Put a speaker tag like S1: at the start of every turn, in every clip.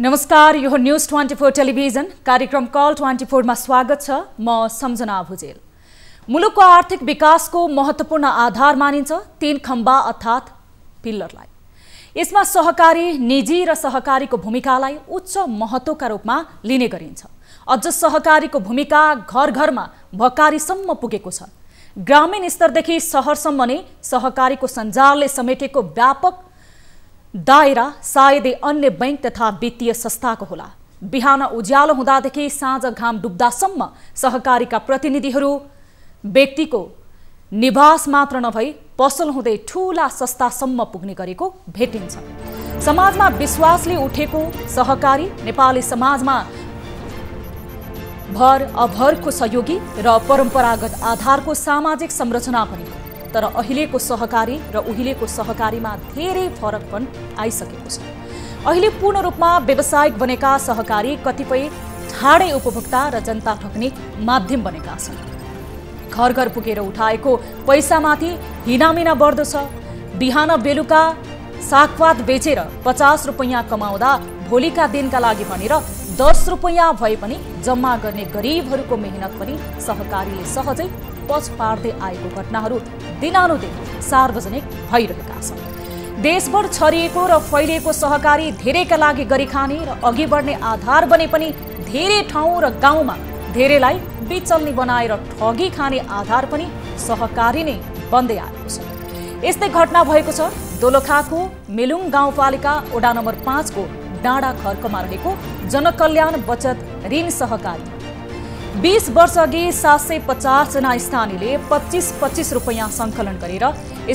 S1: नमस्कार, यो news 24 television कार्यक्रम कल 24 मा स्वागत छ। म सम्झना भुजेल। मुलुकको आर्थिक विकासको महत्त्वपूर्ण आधार मानिन्छ तीन खम्बा अर्थात् पिल्लरलाई। यसमा सहकारी, निजी र सहकारीको भूमिकालाई उच्च महत्त्वका रूपमा लिने गरिन्छ। अझ सहकारीको भूमिका घर घरमा भकारीसम्म पुगेको छ। ग्रामीण स्तरदेखि शहरसम्म नै सहकारीको सञ्जालले समेटेको व्यापक दायरा सायदै अन्य बैंक तथा वित्तीय संस्थाको होला। बिहान उज्यालो हुँदादेखि साँझ घाम डुब्दासम्म सहकारीका प्रतिनिधिहरू व्यक्तिको निवास मात्र नभई पसल हुँदै ठूला संस्थासम्म पुग्ने गरेको भेटिन्छ। समाजमा विश्वासले उठेको सहकारी नेपाली समाजमा भर अभरको सहयोगी र परम्परागत आधारको सामाजिक संरचना पनि हो। तर अहिलेको सहकारी र उहिलेको सहकारीमा धेरै फरक पनि आइसकेको छ। अहिले पूर्ण रूपमा व्यावसायिक बनेका सहकारी कतिपय ठाडै उपभोक्ता र जनता ठग्ने माध्यम बनेका छन्। घर घर पुगेर उठाएको पैसामाथि हिनामिना बढ्दो छ। बिहान बेलुका सागपात बेचेर 50 रुपैयाँ कमाउँदा भोलिका दिनका लागि भनेर 10 रुपैयाँ भए पनि जम्मा गर्ने गरिबहरूको मेहनत पनि सहकारीले सहजै पछ पार्दै आएको घटनाहरू दिनानुदिन सार्वजनिक भइरहेका छन्। देशभर छरिएको र फैलिएको सहकारी धेरैका लागि गरिखाने र अघि बढ्ने आधार बने पनि धेरै ठाउँ र गाउँमा धेरैलाई बिचल्नी बनाएर ठगी खाने आधार पनि सहकारी नै बन्दै आएको छ। यस्तै घटना भएको छ दोलखाको मेलुङ गाउँपालिका वडा नम्बर 5 को डाँडा खर्कमा रहेको जनकल्याण बचत ऋण सहकारी। 20 वर्ष अघि 750 जना स्थानीयले 25-25 रुपैयाँ सङ्कलन गरेर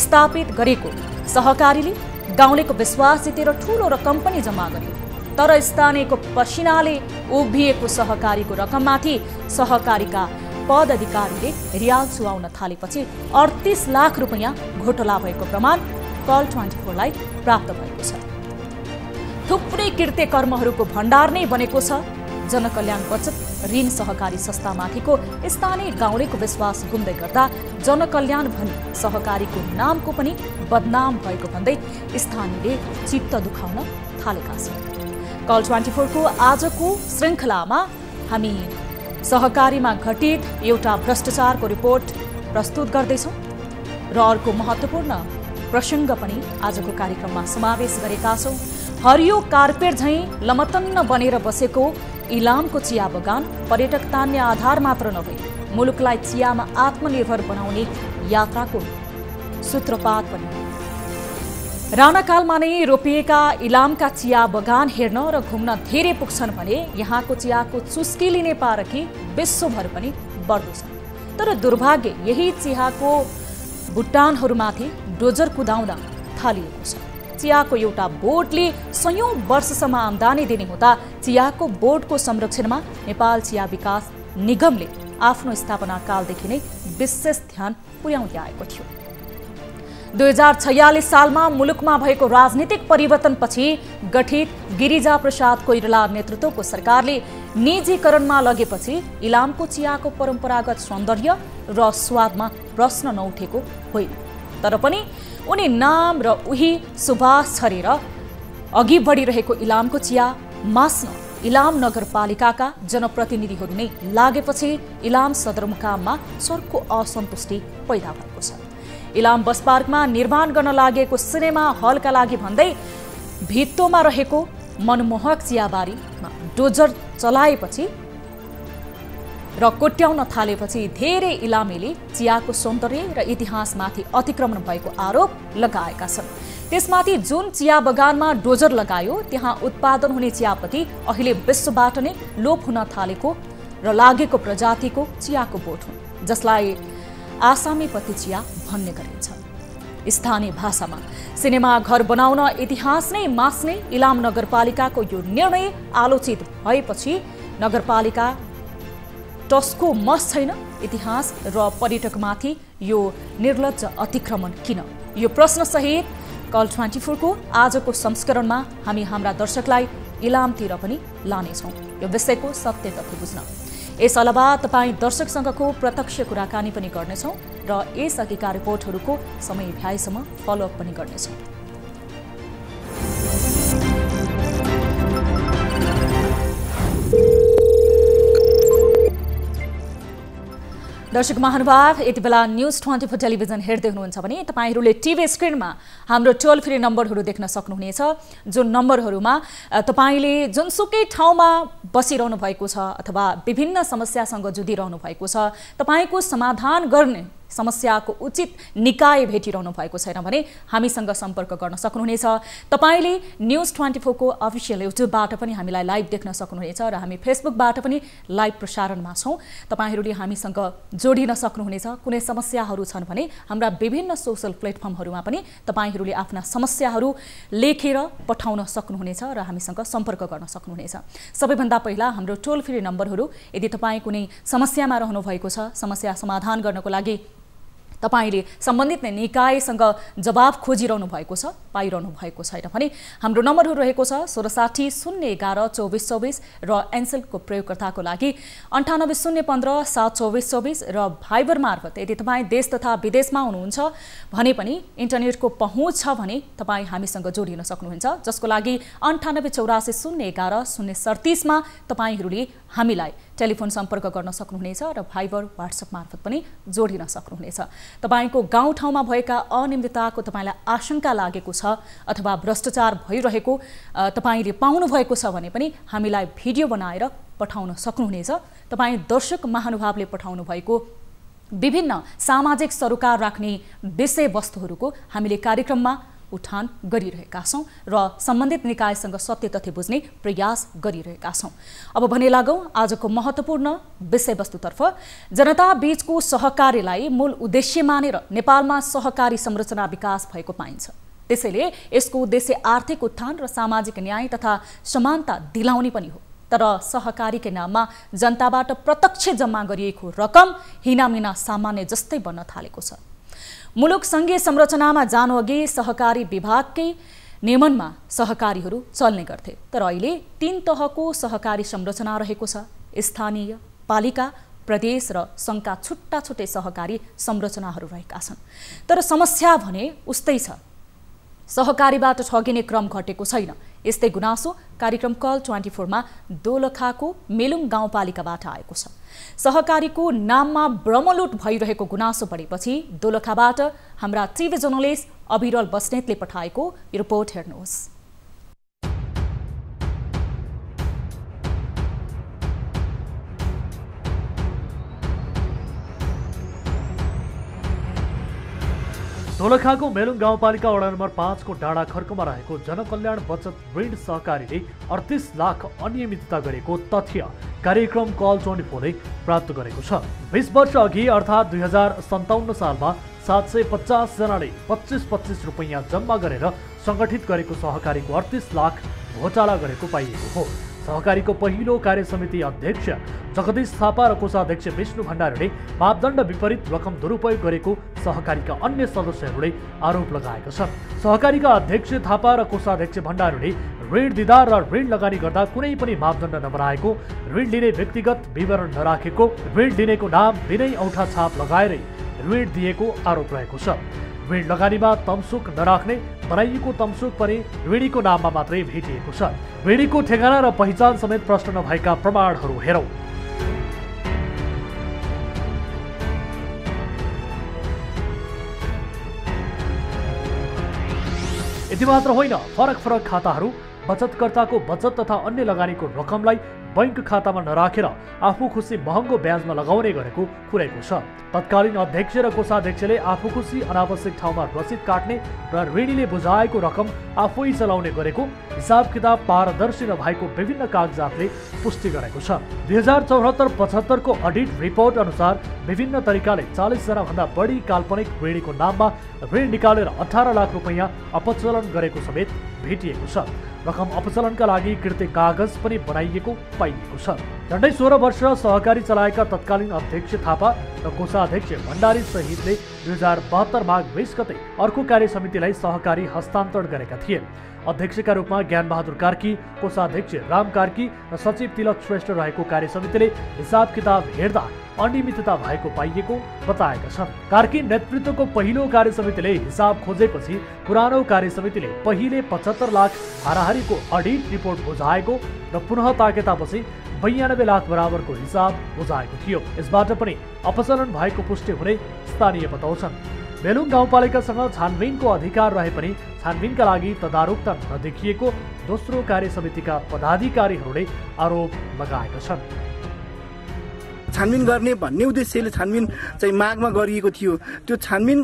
S1: स्थापित गरेको सहकारीले गाउँलेको विश्वास जितेर ठूलो रकम पनि जम्मा गर्यो। तर स्थानीयको पसिनाले उभिएको सहकारीको रकममाथि सहकारीका पदाधिकारीले रियाल चुहाउन थालेपछि 38 लाख रुपैयाँ घोटाला भएको प्रमाण कल 24 लाई प्राप्त भएको छ। थुप्रै कृत्य कर्महरूको भण्डार नै बनेको छ। जनकल्याण बचत ऋण सहकारी संस्थामाथिको स्थानीय गाउँलेको विश्वास गुम्दै गर्दा जनकल्याण भनी सहकारीको नामको पनि बदनाम भएको भन्दै स्थानीयले चित्त दुखाउन थालेका छन्। कल 24 को आजको श्रृङ्खलामा हामी सहकारीमा घटित एउटा भ्रष्टाचारको रिपोर्ट प्रस्तुत गर्दैछौँ र अर्को महत्त्वपूर्ण प्रसङ्ग पनि आजको कार्यक्रममा समावेश गरेका छौँ। हरियो कार्पेट झैँ लमतन्न बनेर बसेको इलामको चिया बगान पर्यटक तान्ने आधार मात्र नभई मुलुकलाई चियामा आत्मनिर्भर बनाउने यात्राको सूत्रपात पनि। राणाकालमा नै रोपिएका इलामका चिया बगान हेर्न र घुम्न धेरै पुग्छन् भने यहाँको चियाको चुस्की लिने पारखी विश्वभर पनि बढ्दो छ। तर दुर्भाग्य यही चियाको भुटानहरूमाथि डोजर कुदाउँदा थालिएको छ। चियाको एउटा बोटले सयौं वर्षसम्म आम्दानी दिने हुँदा चियाको बोटको संरक्षणमा नेपाल चिया विकास निगमले आफ्नो स्थापना कालदेखि नै विशेष ध्यान पुर्याउँदै आएको थियो। 2046 सालमा मुलुकमा भएको राजनीतिक परिवर्तनपछि गठित गिरिजा प्रसाद कोइराला नेतृत्वको सरकारले निजीकरणमा लगेपछि इलामको चियाको परम्परागत सौन्दर्य र स्वादमा प्रश्न नउठेको होइन। तर पनि उनी नाम र उही सुवास छरेर अघि बढिरहेको इलामको चिया मास्न इलाम नगरपालिकाका जनप्रतिनिधिहरू नै लागेपछि इलाम सदरमुकाममा चर्को असन्तुष्टि पैदा भएको छ। इलाम बस पार्कमा निर्माण गर्न लागेको सिनेमा हलका लागि भन्दै भित्तोमा रहेको मनमोहक चियाबारीमा डोजर चलाएपछि र कोट्याउन थालेपछि धेरै इलामीले चियाको सौन्दर्य र इतिहासमाथि अतिक्रमण भएको आरोप लगाएका छन्। त्यसमाथि जुन चिया बगानमा डोजर लगायो त्यहाँ उत्पादन हुने चियापत्ती अहिले विश्वबाट नै लोप हुन थालेको र लागेको प्रजातिको चियाको बोट हुन्, जसलाई आसामी पत्ती चिया भन्ने गरिन्छ। स्थानीय भाषामा सिनेमा घर बनाउन इतिहास नै मास्ने इलाम नगरपालिकाको यो निर्णय आलोचित भएपछि नगरपालिका टस्को मस छैन। इतिहास र पर्यटकमाथि यो निर्लज्ज अतिक्रमण किन? यो प्रश्न सहित कल 24 को आजको संस्करणमा हामी हाम्रा दर्शकलाई इलामतिर पनि लानेछौँ यो विषयको सत्य तथ्य बुझ्न। यस अलावा तपाईँ दर्शकसँगको प्रत्यक्ष कुराकानी पनि गर्नेछौँ र यसअघिका रिपोर्टहरूको समय भ्याएसम्म फलोअप पनि गर्नेछौँ। दर्शक महानुभाव, यति बेला न्यूज 24 टेलिभिजन हेर्दै हुनुहुन्छ भने तपाईहरूले टिभी स्क्रिनमा हाम्रो टोल फ्री नम्बरहरू देख्न सक्नुहुनेछ। जो नम्बरहरूमा तपाईले जुनसुकै ठाउँमा बसिरहनु भएको छ अथवा विभिन्न समस्यासँग जुधिरहनु भएको छ, तपाईको समाधान गर्ने समस्याको उचित निकाय भेटिरहनु भएको छैन भने हामीसँग सम्पर्क गर्न सक्नुहुनेछ। तपाईले न्यूज 24 को अफिसियल युट्युबबाट पनि हामीलाई लाइभ देख्न सक्नुहुनेछ र हामी फेसबुकबाट पनि लाइभ प्रसारणमा छौं। तपाईहरूले हामीसँग जोडिन सक्नुहुनेछ। कुनै समस्याहरू छन् भने हाम्रा विभिन्न सोशल प्लेटफर्महरूमा पनि तपाईहरूले आफ्ना समस्याहरू लेखेर पठाउन सक्नुहुनेछ र हामीसँग सम्पर्क गर्न सक्नुहुनेछ। सबैभन्दा पहिला हाम्रो टोल फ्री नम्बरहरू, यदि तपाईँ कुनै समस्यामा रहनु भएको छ, समस्या समाधान गर्नको लागि तपाईले सम्बन्धित निकायसँग जवाब खोजिरहनु भएको छ, पाइरहनु भएको छैन भने हाम्रो नम्बरहरू रहेको छ 66 011 2424 र एनसेलको प्रयोगकर्ताको लागि 98 015 72424 र भाइबर मार्फत यदि तपाईँ देश तथा विदेशमा हुनुहुन्छ भने पनि इन्टरनेटको पहुँच छ भने तपाईँ हामीसँग जोडिन सक्नुहुन्छ, जसको लागि 98 84 011 037 मा तपाईहरूले हामीलाई टेलिफोन सम्पर्क गर्न सक्नुहुनेछ र भाइबर व्हाट्सएप मार्फत पनि जोडिन सक्नुहुनेछ। तपाईको गाउँठाउँमा भएका अनियमितताको तपाईलाई आशंका लागेको छ अथवा भ्रष्टाचार भइरहेको तपाईले पाउनु भएको छ भने पनि हामीलाई भिडियो बनाएर पठाउन सक्नुहुनेछ। तपाई दर्शक महानुभावले पठाउनु भएको विभिन्न सामाजिक सरोकार राख्ने विषयवस्तुहरूको हामीले कार्यक्रममा उठान गरिरहेका छौं र सम्बन्धित निकायसँग सत्य तथ्य बुझ्ने प्रयास गरिरहेका छौं। अब भने लागौं आजको महत्त्वपूर्ण विषयवस्तुतर्फ। जनता बीचको सहकारीलाई मूल उद्देश्य मानेर नेपालमा सहकारी संरचना विकास भएको पाइन्छ। त्यसैले यसको उद्देश्य आर्थिक उत्थान र सामाजिक न्याय तथा समानता दिलाउने पनि हो। तर सहकारीकै नाममा जनताबाट प्रत्यक्ष जम्मा गरिएको रकम हिनामिना सामान्य जस्तै बन्न थालेको छ। मुलुक संघीय संरचनामा जानुअघि सहकारी विभागकै नियमनमा सहकारीहरू चल्ने गर्थे, तर अहिले 3 तहको सहकारी संरचना रहेको छ। स्थानीय, पालिका, प्रदेश र संघका छुट्टा छुट्टै सहकारी संरचनाहरू रहेका छन्। तर समस्या भने उस्तै छ। सहकारीबाट ठगिने क्रम घटेको छैन। यस्तै गुनासो कार्यक्रम कल 24 मा दोलखाको मेलुङ गाउँपालिकाबाट आएको छ। सहकारीको नाममा ब्रह्मलुट भइरहेको गुनासो बढेपछि दोलखाबाट हाम्रा टिभी जर्नलिस्ट अभिरल बस्नेतले पठाएको रिपोर्ट हेर्नुहोस्।
S2: दोलखाको मेलुङ गाउँपालिका वडा नम्बर 5 को डाँडा खर्कमा रहेको जनकल्याण बचत ऋण सहकारीले 38 लाख अनियमितता गरेको तथ्य कार्यक्रम कल 24 ले प्राप्त गरेको छ। 20 वर्ष अघि अर्थात् 2057 सालमा 750 जनाले 25-25 रुपैयाँ जम्मा गरेर संगठित गरेको सहकारीको 38 लाख घोटाला गरेको पाइएको हो। सहकारीको पहिलो कार्य समिति अध्यक्ष जगदीश थापा र कोषाध्यक्ष विष्णु भण्डारीले मापदण्ड विपरीत रकम दुरुपयोग गरेको सहकारीका अन्य सदस्यहरूले आरोप लगाएका छन्। सहकारीका अध्यक्ष थापा र कोषाध्यक्ष भण्डारीले ऋण दिँदा र ऋण लगानी गर्दा कुनै पनि मापदण्ड नबनाएको, ऋण लिने व्यक्तिगत विवरण नराखेको, ऋण लिनेको नाम बिनै औठा छाप लगाएरै ऋण दिएको आरोप रहेको छ। ऋण लगानीमा तमसुक नराख्ने, बनाइएको तमसुक पनि ऋणीको नाममा मात्रै भेटिएको छ। ऋणीको ठेगाना र पहिचान समेत प्रश्न नभएका प्रमाणहरू हेरौं। यति मात्र होइन, फरक फरक खाताहरू, बचतकर्ताको बचत तथा अन्य लगानीको रकमलाई बैंक खातामा नराखेर आफू खुसी महँगो ब्याजमा लगाउने गरेको खुलेको छ। तत्कालीन अध्यक्ष र कोषाध्यक्षले आफू खुसी अनावश्यक ठाउँमा रसिद काट्ने र ऋणीले बुझाएको रकम आफै चलाउने गरेको हिसाब किताब पारदर्शी नभएको विभिन्न कागजातले पुष्टि गरेको छ। 2074-75 को अडिट रिपोर्ट अनुसार विभिन्न तरिकाले 40 जना भन्दा बढी काल्पनिक ऋणीको नाममा ऋण निकालेर 18 लाख रुपैयाँ अपचलन गरेको समेत भेटिएको छ। रकम अपचलनका लागि कृत्य कागज पनि बनाइएको पाइएको छ। झन्डै 16 वर्ष सहकारी चलाएका तत्कालीन अध्यक्ष थापा र कोषाध्यक्ष भण्डारी सहितले 2072 माघ 20 गते अर्को कार्य समितिलाई सहकारी हस्तान्तरण गरेका थिए। अध्यक्षका रूपमा ज्ञानबहादुर कार्की, कोषाध्यक्ष राम कार्की र सचिव तिलक श्रेष्ठ रहेको कार्य समितिले हिसाब किताब हेर्दा अनियमितता भएको पाइएको बताएका छन्। कार्की नेतृत्वको पहिलो कार्य समितिले हिसाब खोजेपछि पुरानो कार्य समितिले पहिले 75 लाख हाराहारीको अडिट रिपोर्ट बुझाएको र पुनः ताकेतापछि 92 लाख बराबरको हिसाब बुझाएको थियो। यसबाट पनि अपचलन भएको पुष्टि हुने स्थानीय बताउँछन्। बेलुङ गाउँपालिकासँग छानबिनको अधिकार रहे पनि छानबिनका लागि तदारुकता नदेखिएको दोस्रो कार्य समितिका पदाधिकारीहरूले आरोप लगाएका छन्।
S3: छानबिन गर्ने भन्ने उद्देश्यले छानबिन चाहिँ मागमा गरिएको थियो। त्यो छानबिन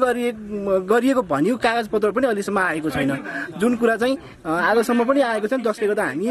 S3: गरिएको भनिएको कागजपत्र पनि अहिलेसम्म आएको छैन, जुन कुरा चाहिँ आजसम्म पनि आएको छैन, जसले गर्दा हामी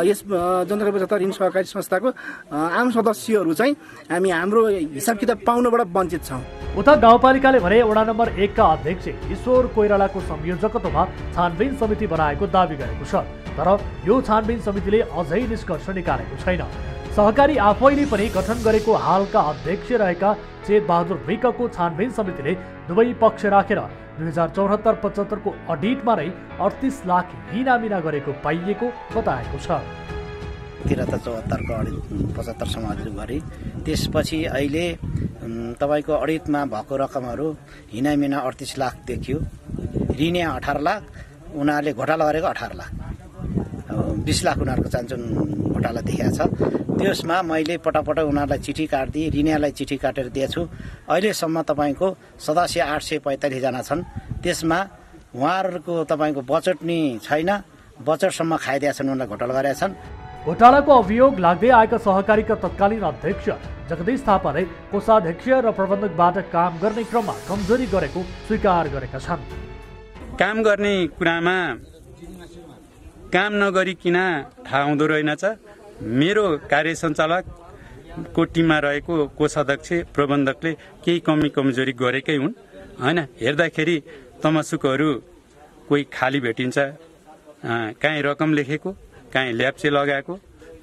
S3: यस जनता बचत ऋण सहकारी संस्थाको आम सदस्यहरू चाहिँ हामी हाम्रो हिसाब किताब पाउनबाट वञ्चित छौँ।
S2: उता गाउँपालिकाले भने वडा नम्बर 1 का अध्यक्ष ईश्वर कोइरालाको संयोजकत्वमा छानबिन समिति बनाएको दावी गरेको छ। तर यो छानबिन समितिले अझै निष्कर्ष निकालेको छैन। सहकारी आफैले पनि गठन गरेको हालका अध्यक्ष रहेका चेत बहादुर विकको छानबिन समितिले दुवै पक्ष राखेर 2074-75 को अडिटमा नै 38 लाख हिनामिना गरेको पाइएको बताएको छ।
S4: 73-74 को अडिट 75 समाजहरू गरे। त्यसपछि अहिले तपाईको अडिटमा भएको रकमहरू हिनामिना 38 लाख देखियो, ऋण 18 लाख, उनीहरूले घोटाला गरेको 18 लाख, 20 लाख उनीहरूको चान्चुन घोटाला देखिएको छ। त्यसमा मैले पटक उनीहरूलाई चिठी काटिदिएँ, ऋणलाई चिठी काटेर दिएछु। अहिलेसम्म तपाईँको सदस्य 845 जना छन्। त्यसमा उहाँहरूको तपाईँको बजेट नि छैन, बजेटसम्म खाइदिएका छन्, उनीहरूले घोटाला गरेका छन्।
S2: घोटालाको अभियोग लाग्दै आएका सहकारीका तत्कालीन अध्यक्ष जगदीश थापाले कोषाध्यक्ष र प्रबन्धकबाट काम गर्ने क्रममा कमजोरी गरेको स्वीकार गरेका छन्।
S5: काम गर्ने कुरामा काम नगरिकन थाहा हुँदो रहेनछ। मेरो कार्य सञ्चालकको टिममा रहेको कोषाध्यक्ष प्रबन्धकले केही कमी कमजोरी गरेकै हुन् हैन। हेर्दाखेरि तमसुकहरू कोही खाली भेटिन्छ, काहीँ रकम लेखेको, काहीँ ल्याप्चे लगाएको,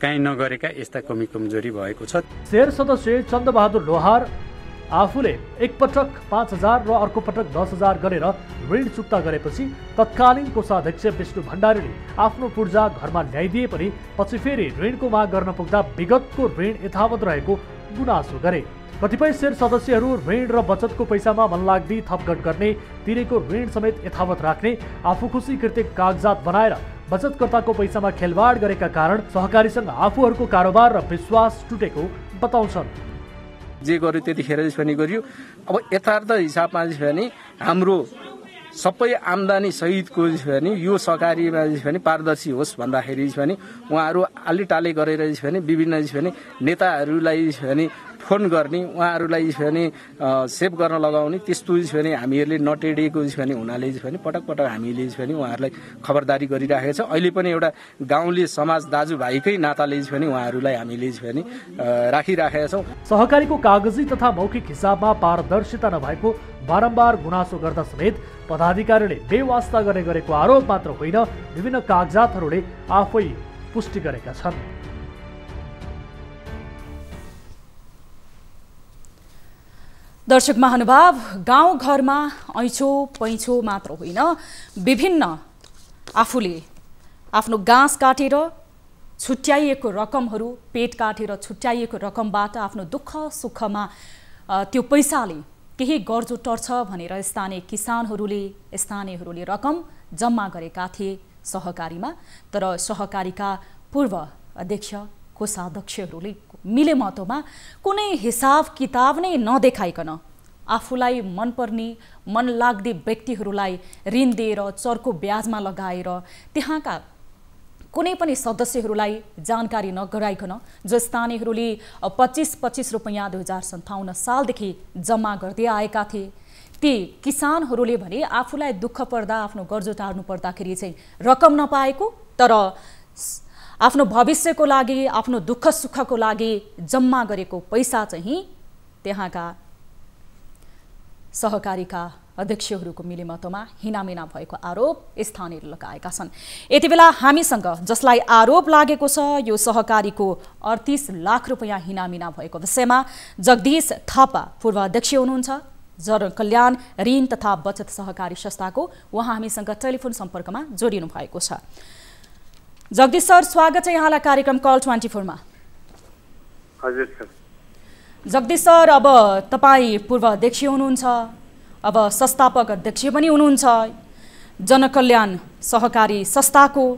S5: काहीँ नगरेका यस्ता कमी कमजोरी भएको छ।
S2: शेर सदस्य चन्द्रबहादुर लोहार आफूले एकपटक 5,000 र अर्को पटक 10,000 गरेर ऋण चुक्ता गरेपछि तत्कालीन कोषाध्यक्ष विष्णु भण्डारीले आफ्नो पूर्जा घरमा ल्याइदिए पनि पछि फेरि ऋणको माग गर्न पुग्दा विगतको ऋण यथावत रहेको गुनासो गरे। कतिपय शेर सदस्यहरू ऋण र बचतको पैसामा मनलाग्दी थपघट गर्ने, तिरेको ऋण समेत यथावत राख्ने, आफू खुसी कृत्य कागजात बनाएर बचतकर्ताको पैसामा खेलवाड गरेका कारण सहकारीसँग आफूहरूको कारोबार र विश्वास टुटेको बताउँछन्।
S6: जे गर्यो त्यतिखेर पनि गरियो। अब यथार्थ हिसाबमा भने हाम्रो सबै आम्दानी सहितको भने यो सहकारीमा भने पारदर्शी होस् भन्दाखेरि भने उहाँहरू आलीटाली गरेर भने विभिन्न भने नेताहरूलाई भने फोन गर्ने, उहाँहरूलाई भने सेभ गर्न लगाउने, त्यस्तो भने हामीहरूले नटेडिएको भने हुनाले भने पटक पटक हामीले भने उहाँहरूलाई खबरदारी गरिराखेको छ। अहिले पनि एउटा गाउँले समाज दाजुभाइकै नाताले भने उहाँहरूलाई हामीले भने राखिराखेका छौँ।
S2: सहकारीको कागजी तथा मौखिक हिसाबमा पारदर्शिता नभएको बारम्बार गुनासो गर्दा समेत पदाधिकारीले बेवास्ता गरेको आरोप मात्र होइन, विभिन्न कागजातहरूले आफै पुष्टि गरेका छन्।
S1: दर्शक महानुभाव, गाउँघरमा ऐँचो पैँचो मात्र होइन, विभिन्न आफूले आफ्नो गाँस काटेर छुट्याइएको रकमहरू, पेट काटेर छुट्याइएको रकमबाट आफ्नो दुःख सुखमा त्यो पैसाले केही गर्जो टर्छ भनेर स्थानीयहरूले रकम जम्मा गरेका थिए सहकारीमा। तर सहकारीका पूर्व अध्यक्ष कोषाध्यक्षहरूले मिलेमतोमा कुनै हिसाब किताब नै नदेखाइकन आफूलाई मनपर्ने मनलाग्दे व्यक्तिहरूलाई ऋण दिएर चर्को ब्याजमा लगाएर त्यहाँका कुनै पनि सदस्यहरूलाई जानकारी नगराइकन जो स्थानीयहरूले 25-25 रुपैयाँ 2057 सालदेखि जम्मा गर्दै आएका थिए, ती किसानहरूले भने आफूलाई दुःख पर्दा, आफ्नो गर्जो टार्नु पर्दाखेरि चाहिँ रकम नपाएको, तर आफ्नो भविष्यको लागि, आफ्नो दुःख सुखको लागि जम्मा गरेको पैसा चाहिँ त्यहाँका सहकारीका अध्यक्षहरूको मिलेमतोमा हिनामिना भएको आरोप स्थानीयले लगाएका छन्। यति बेला हामीसँग जसलाई आरोप लागेको छ यो सहकारीको 38 लाख रुपैयाँ हिनामिना भएको विषयमा जगदीश थापा पूर्व अध्यक्ष हुनुहुन्छ, जनकल्याण ऋण तथा बचत सहकारी संस्थाको, उहाँ हामीसँग टेलिफोन सम्पर्कमा जोडिनु भएको छ। जगदीश सर, स्वागत छ यहाँलाई कार्यक्रम कल 24 मा।
S7: हजुर सर।
S1: जगदीश सर, अब तपाईँ पूर्व अध्यक्ष हुनुहुन्छ, अब संस्थापक अध्यक्ष पनि हुनुहुन्छ जनकल्याण सहकारी संस्थाको।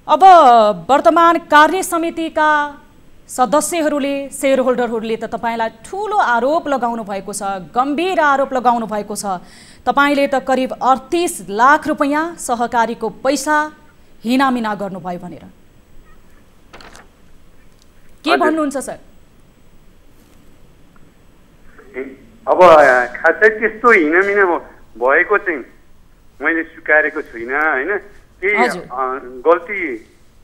S1: अब वर्तमान कार्य समितिका सदस्यहरूले सेयर होल्डरहरूले त तपाईँलाई ठुलो आरोप लगाउनु भएको छ, गम्भीर आरोप लगाउनु भएको छ। तपाईँले त करिब 38 लाख रुपैयाँ सहकारीको पैसा हिनामिना गर्नुभयो भनेर के भन्नुहुन्छ सर?
S7: अब खासै त्यस्तो हिनामिना भएको चाहिँ मैले स्वीकारेको छुइनँ होइन। केही गल्ती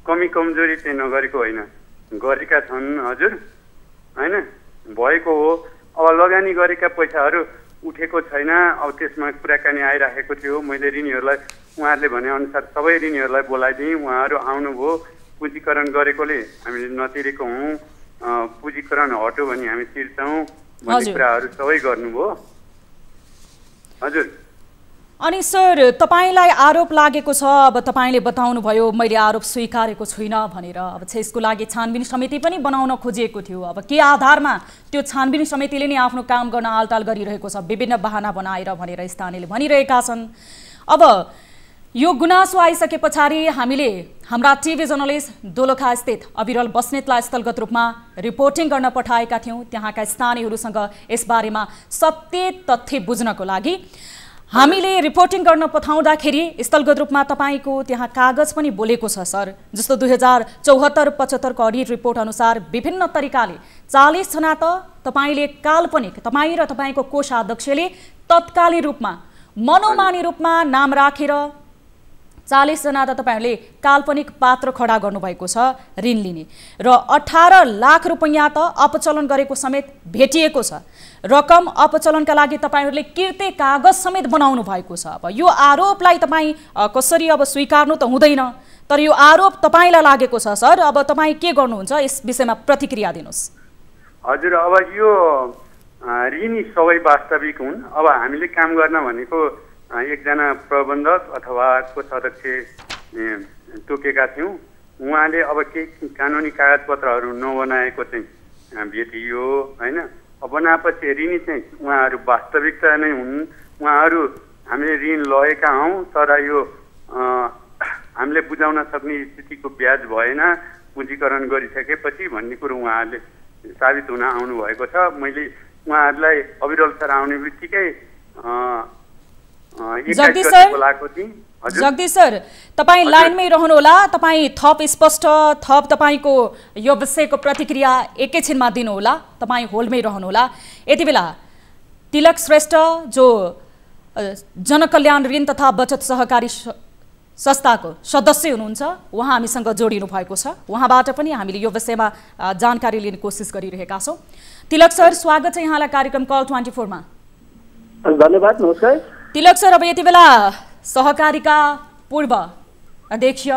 S7: कमी कमजोरी चाहिँ नगरेको होइन, गरेका छन् हजुर होइन, भएको हो। अब लगानी गरेका पैसाहरू उठेको छैन, अब त्यसमा कुराकानी आइराखेको थियो। मैले ऋणीहरूलाई उहाँहरूले भनेअनुसार सबै ऋणीहरूलाई बोलाइदिएँ, उहाँहरू आउनुभयो। पुँजीकरण गरेकोले हामीले नतिरेको हौँ, पुँजीकरण हट्यो भने हामी तिर्छौँ भन्ने कुराहरू सबै गर्नुभयो हजुर।
S1: अनि सर तपाईँलाई आरोप लागेको छ, अब तपाईँले बताउनु भयो मैले आरोप स्वीकारेको छुइनँ भनेर। अब यसको लागि छानबिन समिति पनि बनाउन खोजिएको थियो। अब के आधारमा त्यो छानबिन समितिले नै आफ्नो काम गर्न आलटाल गरिरहेको छ, विभिन्न बहाना बनाएर भनेर स्थानीयले भनिरहेका छन्। अब यो गुनासो आइसके पछाडि हामीले हाम्रा टिभी जर्नलिस्ट दोलखा स्थित अविरल बस्नेतलाई स्थलगत रूपमा रिपोर्टिङ गर्न पठाएका थियौँ। त्यहाँका स्थानीयहरूसँग यसबारेमा सत्य तथ्य बुझ्नको लागि हामीले रिपोर्टिङ गर्न पठाउँदाखेरि स्थलगत रूपमा तपाईँको त्यहाँ कागज पनि बोलेको छ सर। जस्तो 2074-75 को अडिट रिपोर्ट अनुसार विभिन्न तरिकाले 40 जना त तपाईँले काल्पनिक, तपाईँ र तपाईँको कोषाध्यक्षले तत्कालीन रूपमा मनोमानी रूपमा नाम राखेर 40 जना त तपाईँहरूले काल्पनिक पात्र खडा गर्नुभएको छ ऋण लिने, र 18 लाख रुपैयाँ त अपचलन गरेको समेत भेटिएको छ। रकम अपचलनका लागि तपाईँहरूले किर्ते कागज समेत बनाउनु भएको छ। अब यो आरोपलाई तपाईँ कसरी अब स्वीकार्नु त हुँदैन, तर यो आरोप तपाईँलाई लागेको छ सर। अब तपाईँ के गर्नुहुन्छ यस विषयमा प्रतिक्रिया दिनुहोस्।
S7: हजुर, अब यो ऋणी सबै वास्तविक हुन्। अब हामीले काम गर्न भनेको एकजना प्रबन्धक अथवा कोषाध्यक्ष तोकेका थियौँ। उहाँले अब केही कानुनी कागजपत्रहरू नबनाएको चाहिँ भेटियो होइन। अब बनाएपछि ऋणी चाहिँ उहाँहरू वास्तविकता नै हुन्। उहाँहरू हामीले ऋण लगेका हौँ, तर यो हामीले बुझाउन सक्ने स्थितिको ब्याज भएन, पुँजीकरण गरिसकेपछि भन्ने कुरो उहाँहरूले साबित हुन आउनुभएको छ। मैले उहाँहरूलाई अविरल सर आउने बित्तिकै
S1: जगदीश सर तपाईँ लाइनमै रहनुहोला। तपाईँ थप स्पष्ट तपाईँको यो विषयको प्रतिक्रिया एकैछिनमा दिनुहोला। तपाईँ होल्डमै रहनुहोला। यति बेला तिलक श्रेष्ठ जो जनकल्याण ऋण तथा बचत सहकारी संस्थाको सदस्य हुनुहुन्छ, उहाँ हामीसँग जोडिनु भएको छ। उहाँबाट पनि हामीले यो विषयमा जानकारी लिने कोसिस गरिरहेका छौँ। तिलक सर, स्वागत छ यहाँलाई कार्यक्रम कल 24 मा।
S3: धन्यवाद, नमस्कार।
S1: तिलक सर, अब यति बेला सहकारीका पूर्व अध्यक्ष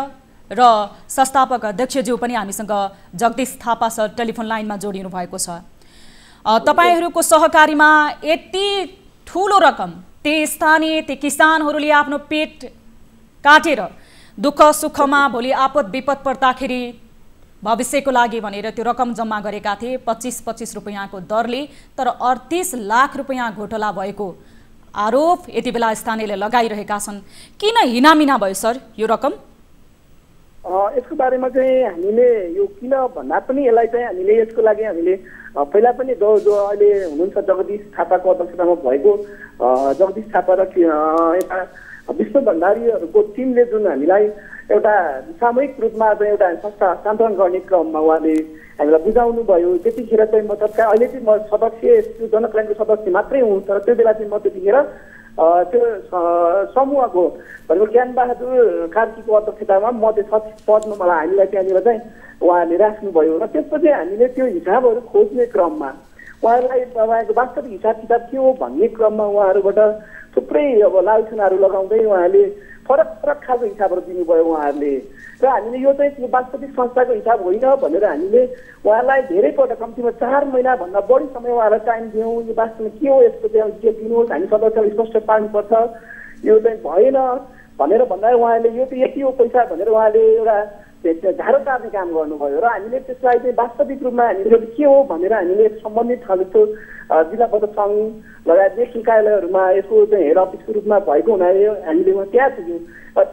S1: र संस्थापक अध्यक्षज्यू पनि हामीसँग जगदीश थापा सर टेलिफोन लाइनमा जोडिनु भएको छ। तपाईहरूको सहकारीमा यति ठुलो रकम ती स्थानीय ती किसानहरूले आफ्नो पेट काटेर दुःख सुखमा भोलि आपद विपद पर्दाखेरि भविष्यको लागि भनेर त्यो रकम जम्मा गरेका थिए 25-25 रुपैयाँको दरले, तर 38 लाख रुपैयाँ घोटाला भएको आरोप यति बेला स्थानीयले लगाइरहेका छन्। किन हिनामिना भयो सर यो रकम?
S3: यसको बारेमा चाहिँ हामीले यो किन भन्दा पनि यसलाई चाहिँ हामीले यसको लागि हामीले पहिला पनि जो अहिले हुनुहुन्छ जगदीश थापाको अध्यक्षतामा भएको जगदीश थापा र यता विष्णु भण्डारीहरूको टिमले जुन हामीलाई एउटा सामूहिक रूपमा चाहिँ एउटा संस्था हस्तान्तरण गर्ने क्रममा उहाँले हामीलाई बुझाउनु भयो। त्यतिखेर चाहिँ म तत्काल अहिले चाहिँ म सदस्य जनकल्याणको सदस्य मात्रै हुँ, तर त्यो बेला चाहिँ म त्यतिखेर त्यो समूहको भनेको ज्ञानबहादुर कार्कीको अध्यक्षतामा म त्यो पदमा मलाई हामीलाई त्यहाँनिर चाहिँ उहाँले राख्नुभयो र त्यसपछि हामीले त्यो हिसाबहरू खोज्ने क्रममा उहाँहरूलाई तपाईँको वास्तविक हिसाब किताब के हो भन्ने क्रममा उहाँहरूबाट थुप्रै अब लालछनाहरू लगाउँदै उहाँले फरक फरक खालको हिसाबहरू दिनुभयो उहाँहरूले। र हामीले यो चाहिँ वास्तविक संस्थाको हिसाब होइन भनेर हामीले उहाँलाई धेरैपल्ट कम्तीमा 4 महिनाभन्दा बढी समय उहाँलाई टाइम दियौँ। यो वास्तवमा के हो, यसको चाहिँ के दिनुहोस्, हामी सदस्यले स्पष्ट पार्नुपर्छ, यो चाहिँ भएन भनेर भन्दा उहाँले यो त यति हो पैसा भनेर उहाँले एउटा झाडो काट्ने काम गर्नुभयो। र हामीले त्यसलाई चाहिँ वास्तविक रूपमा हामीले के हो भनेर हामीले सम्बन्धित जस्तो जिल्ला बचत सङ्घ लगायत देश निकायहरूमा यसको चाहिँ हेड अफिसको रूपमा भएको हुनाले हामीले त्यहाँ पुग्यौँ।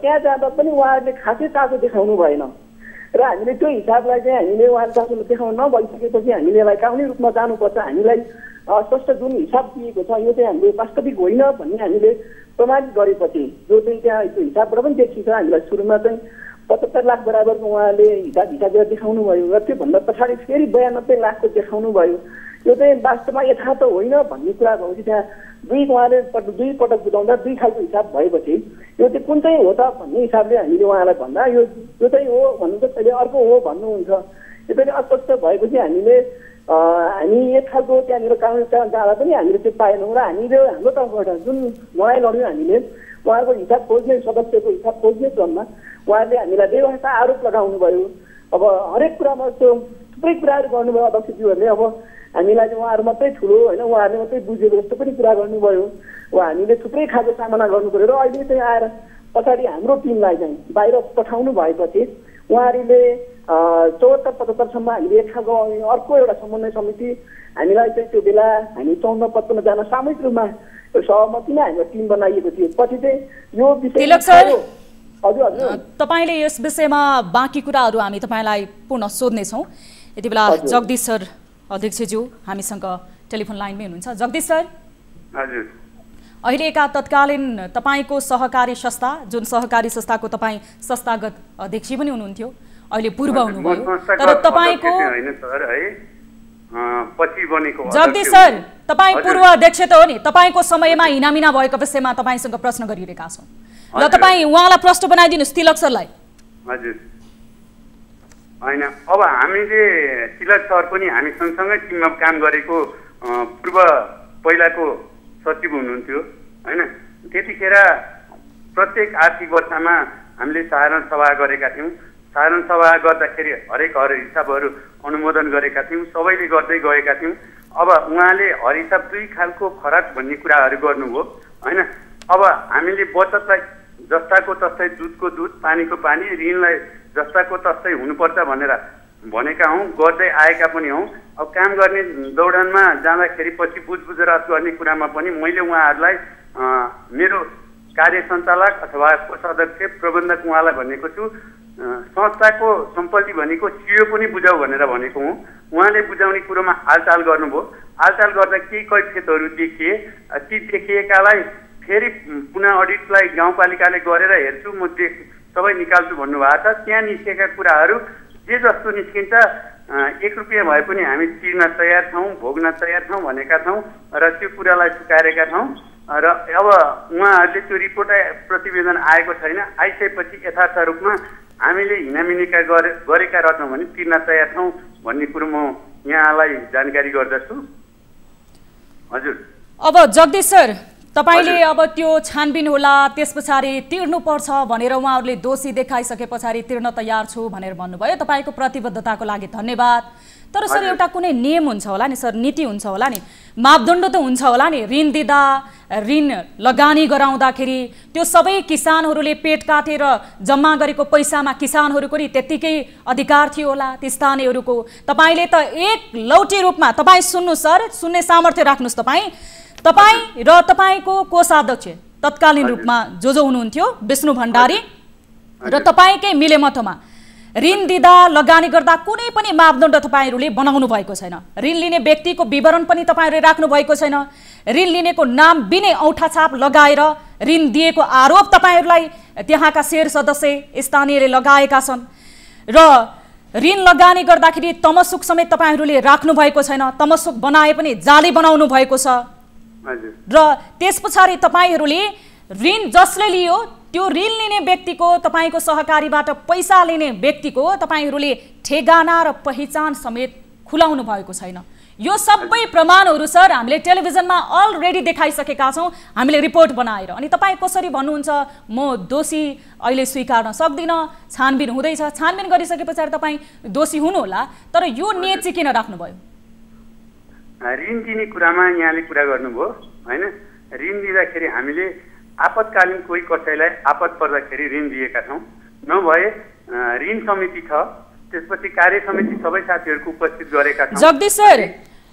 S3: त्यहाँ जाँदा पनि उहाँहरूले खासै चासो देखाउनु भएन। र हामीले त्यो हिसाबलाई चाहिँ हामीले उहाँले जसले देखाउन नभइसकेपछि हामीले यसलाई कानुनी रूपमा जानुपर्छ। हामीलाई स्पष्ट जुन हिसाब दिएको छ यो चाहिँ हाम्रो वास्तविक होइन भन्ने हामीले प्रमाणित गरेपछि जो चाहिँ त्यहाँ त्यो हिसाबबाट पनि देखिन्छ। हामीलाई सुरुमा चाहिँ 75 लाख बराबरको उहाँले हिसाब देखाउनु भयो र त्योभन्दा पछाडि फेरि 92 लाखको देखाउनु भयो। यो चाहिँ वास्तवमा यथार्थ होइन भन्ने कुरा भएपछि त्यहाँ उहाँले दुई पटक बुझाउँदा दुई खालको हिसाब भएपछि यो चाहिँ कुन चाहिँ हो त भन्ने हिसाबले हामीले उहाँलाई भन्दा यो चाहिँ हो भन्नुहुन्छ, अहिले अर्को हो भन्नुहुन्छ। यो पनि अस्पष्ट भएपछि हामी एक खालको त्यहाँनिर कानुन जाँदा पनि हामीले त्यो पाएनौँ र हामीले हाम्रो तर्फबाट जुन लडाइँ लड्यौँ हामीले उहाँहरूको हिसाब खोज्ने सदस्यको हिसाब खोज्ने क्रममा उहाँहरूले हामीलाई बेवास्ता आरोप लगाउनु भयो। अब हरेक कुरामा त्यो थुप्रै कुराहरू गर्नुभयो अध्यक्षज्यूहरूले। अब हामीलाई चाहिँ उहाँहरू मात्रै ठुलो होइन, उहाँहरूले मात्रै बुझेको जस्तो पनि कुरा गर्नुभयो। हामीले थुप्रै खालको सामना गर्नु पऱ्यो र अहिले चाहिँ आएर पछाडि हाम्रो टिमलाई चाहिँ बाहिर पठाउनु भएपछि उहाँहरूले 74-75सम्म हामीले एक खालको अर्को एउटा समन्वय समिति हामीलाई चाहिँ त्यो बेला हामी 54-55 जना सामूहिक रूपमा सहमतिमा हाम्रो टिम बनाइएको थियो। पछि चाहिँ यो विषय
S1: तपाईले यस विषयमा बाँकी कुराहरू हामी तपाईलाई पुनः सोध्नेछौँ। यति बेला जगदीश सर अध्यक्षज्यू हामीसँग टेलिफोन लाइनमै हुनुहुन्छ। जगदीश सर,
S7: हजुर,
S1: अहिलेका तत्कालीन तपाईको सहकारी संस्था जुन सहकारी संस्थाको तपाईँ संस्थागत अध्यक्ष पनि हुनुहुन्थ्यो, अहिले पूर्व हुनुभयो, तर तपाईको जगदीश सर तपाईँ पूर्व अध्यक्ष त हो नि, तपाईको समयमा हिनामिना भएको विषयमा तपाईसँग प्रश्न गरिरहेका छौँ र तपाईँ उहाँलाई प्रश्न बनाइदिनुहोस् तिलक सरलाई।
S7: हजुर, होइन अब हामीले तिलक सर पनि हामी सँगसँगै टिममा काम गरेको पूर्व पहिलाको सचिव हुनुहुन्थ्यो होइन। त्यतिखेर प्रत्येक आर्थिक वर्षमा हामीले साधारण सभा गरेका थियौँ। साधारण सभा गर्दाखेरि हरेक हिसाबहरू अनुमोदन गरेका थियौँ, सबैले गर्दै गएका थियौँ। अब उहाँले हरहिसाब दुई खालको फरक भन्ने कुराहरू गर्नुभयो होइन। अब हामीले बचतलाई जस्ताको तस्तै दुधको दुध पानीको पानी, ऋणलाई जस्ताको तस्तै हुनुपर्छ भनेर भनेका हौँ, गर्दै आएका पनि हौँ। अब काम गर्ने दौडानमा जाँदाखेरि पछि बुझबुझराज गर्ने कुरामा पनि मैले उहाँहरूलाई मेरो कार्य सञ्चालक अथवा कोषाध्यक्ष प्रबन्धक उहाँलाई भनेको छु, संस्थाको सम्पत्ति भनेको सियो पनि बुझाउ भनेर भनेको हुँ। उहाँले बुझाउने कुरोमा हालचाल गर्नुभयो। हालचाल गर्दा केही कैफियतहरू देखिए, ती देखिएकालाई फेरि पुनः अडिटलाई गाउँपालिकाले गरेर हेर्छु म सबै निकाल्छु भन्नुभएको छ। त्यहाँ निस्केका कुराहरू जे जस्तो निस्किन्छ 1 रुपियाँ भए पनि हामी तिर्न तयार छौँ, भोग्न तयार छौँ भनेका छौँ र त्यो कुरालाई स्वीकारेका छौँ। र अब उहाँहरूले त्यो रिपोर्ट प्रतिवेदन आएको छैन, आइसकेपछि यथार्थ रूपमा हामीले हिनामिनीका गरेका रहेछौँ भने तिर्न तयार छौँ भन्ने कुरो म यहाँलाई जानकारी गर्दछु। हजुर,
S1: अब जगदीश सर तपाईले अब त्यो छानबिन होला त्यस पछाडि तिर्नुपर्छ भनेर उहाँहरूले दोषी देखाइसके पछाडि तिर्न तयार छु भनेर भन्नुभयो। तपाईँको प्रतिबद्धताको लागि धन्यवाद। तर सर एउटा कुनै नियम हुन्छ होला नि सर, नीति हुन्छ होला नि, मापदण्ड त हुन्छ होला नि। ऋण दिँदा ऋण लगानी गराउँदाखेरि त्यो सबै किसानहरूले पेट काटेर जम्मा गरेको पैसामा किसानहरूको नि त्यत्तिकै अधिकार थियो होला ती स्थानीयहरूको। तपाईँले त एक लौटे रूपमा तपाईँ सुन्नु सर, सुन्ने सामर्थ्य राख्नुहोस्। तपाईँ र तपाईँको कोषाध्यक्ष तत्कालीन रूपमा जो हुनुहुन्थ्यो विष्णु भण्डारी र तपाईँकै मिलेमतोमा ऋण दिँदा लगानी गर्दा कुनै पनि मापदण्ड तपाईँहरूले बनाउनु भएको छैन। ऋण लिने व्यक्तिको विवरण पनि तपाईँहरूले राख्नु भएको छैन। ऋण लिनेको नाम बिनै औँठा छाप लगाएर ऋण दिएको आरोप तपाईँहरूलाई त्यहाँका शेर सदस्य स्थानीयले लगाएका छन् र ऋण लगानी गर्दाखेरि तमसुक समेत तपाईँहरूले राख्नु भएको छैन। तमसुक बनाए पनि जाली बनाउनु भएको छ र त्यस पछाडि तपाईँहरूले ऋण जसले लियो त्यो ऋण लिने व्यक्तिको तपाईँको सहकारीबाट पैसा लिने व्यक्तिको तपाईँहरूले ठेगाना र पहिचान समेत खुलाउनु भएको छैन। यो सबै प्रमाणहरू सर हामीले टेलिभिजनमा अलरेडी देखाइसकेका छौँ, हामीले रिपोर्ट बनाएर। अनि तपाईँ कसरी भन्नुहुन्छ म दोषी अहिले स्वीकार्न सक्दिनँ, छानबिन हुँदैछ, छानबिन गरिसके पछाडि तपाईँ दोषी हुनुहोला, तर यो नेची किन राख्नुभयो?
S7: ऋण दिने कुरामा यहाँले कुरा गर्नुभयो होइन। ऋण दिँदाखेरि हामीले आपतकालीन कोही कसैलाई आपत पर्दाखेरि ऋण दिएका छौँ। नभए ऋण समिति छ, त्यसपछि कार्य समिति सबै साथीहरूको उपस्थित गरेका छौँ।
S1: जगदीश सर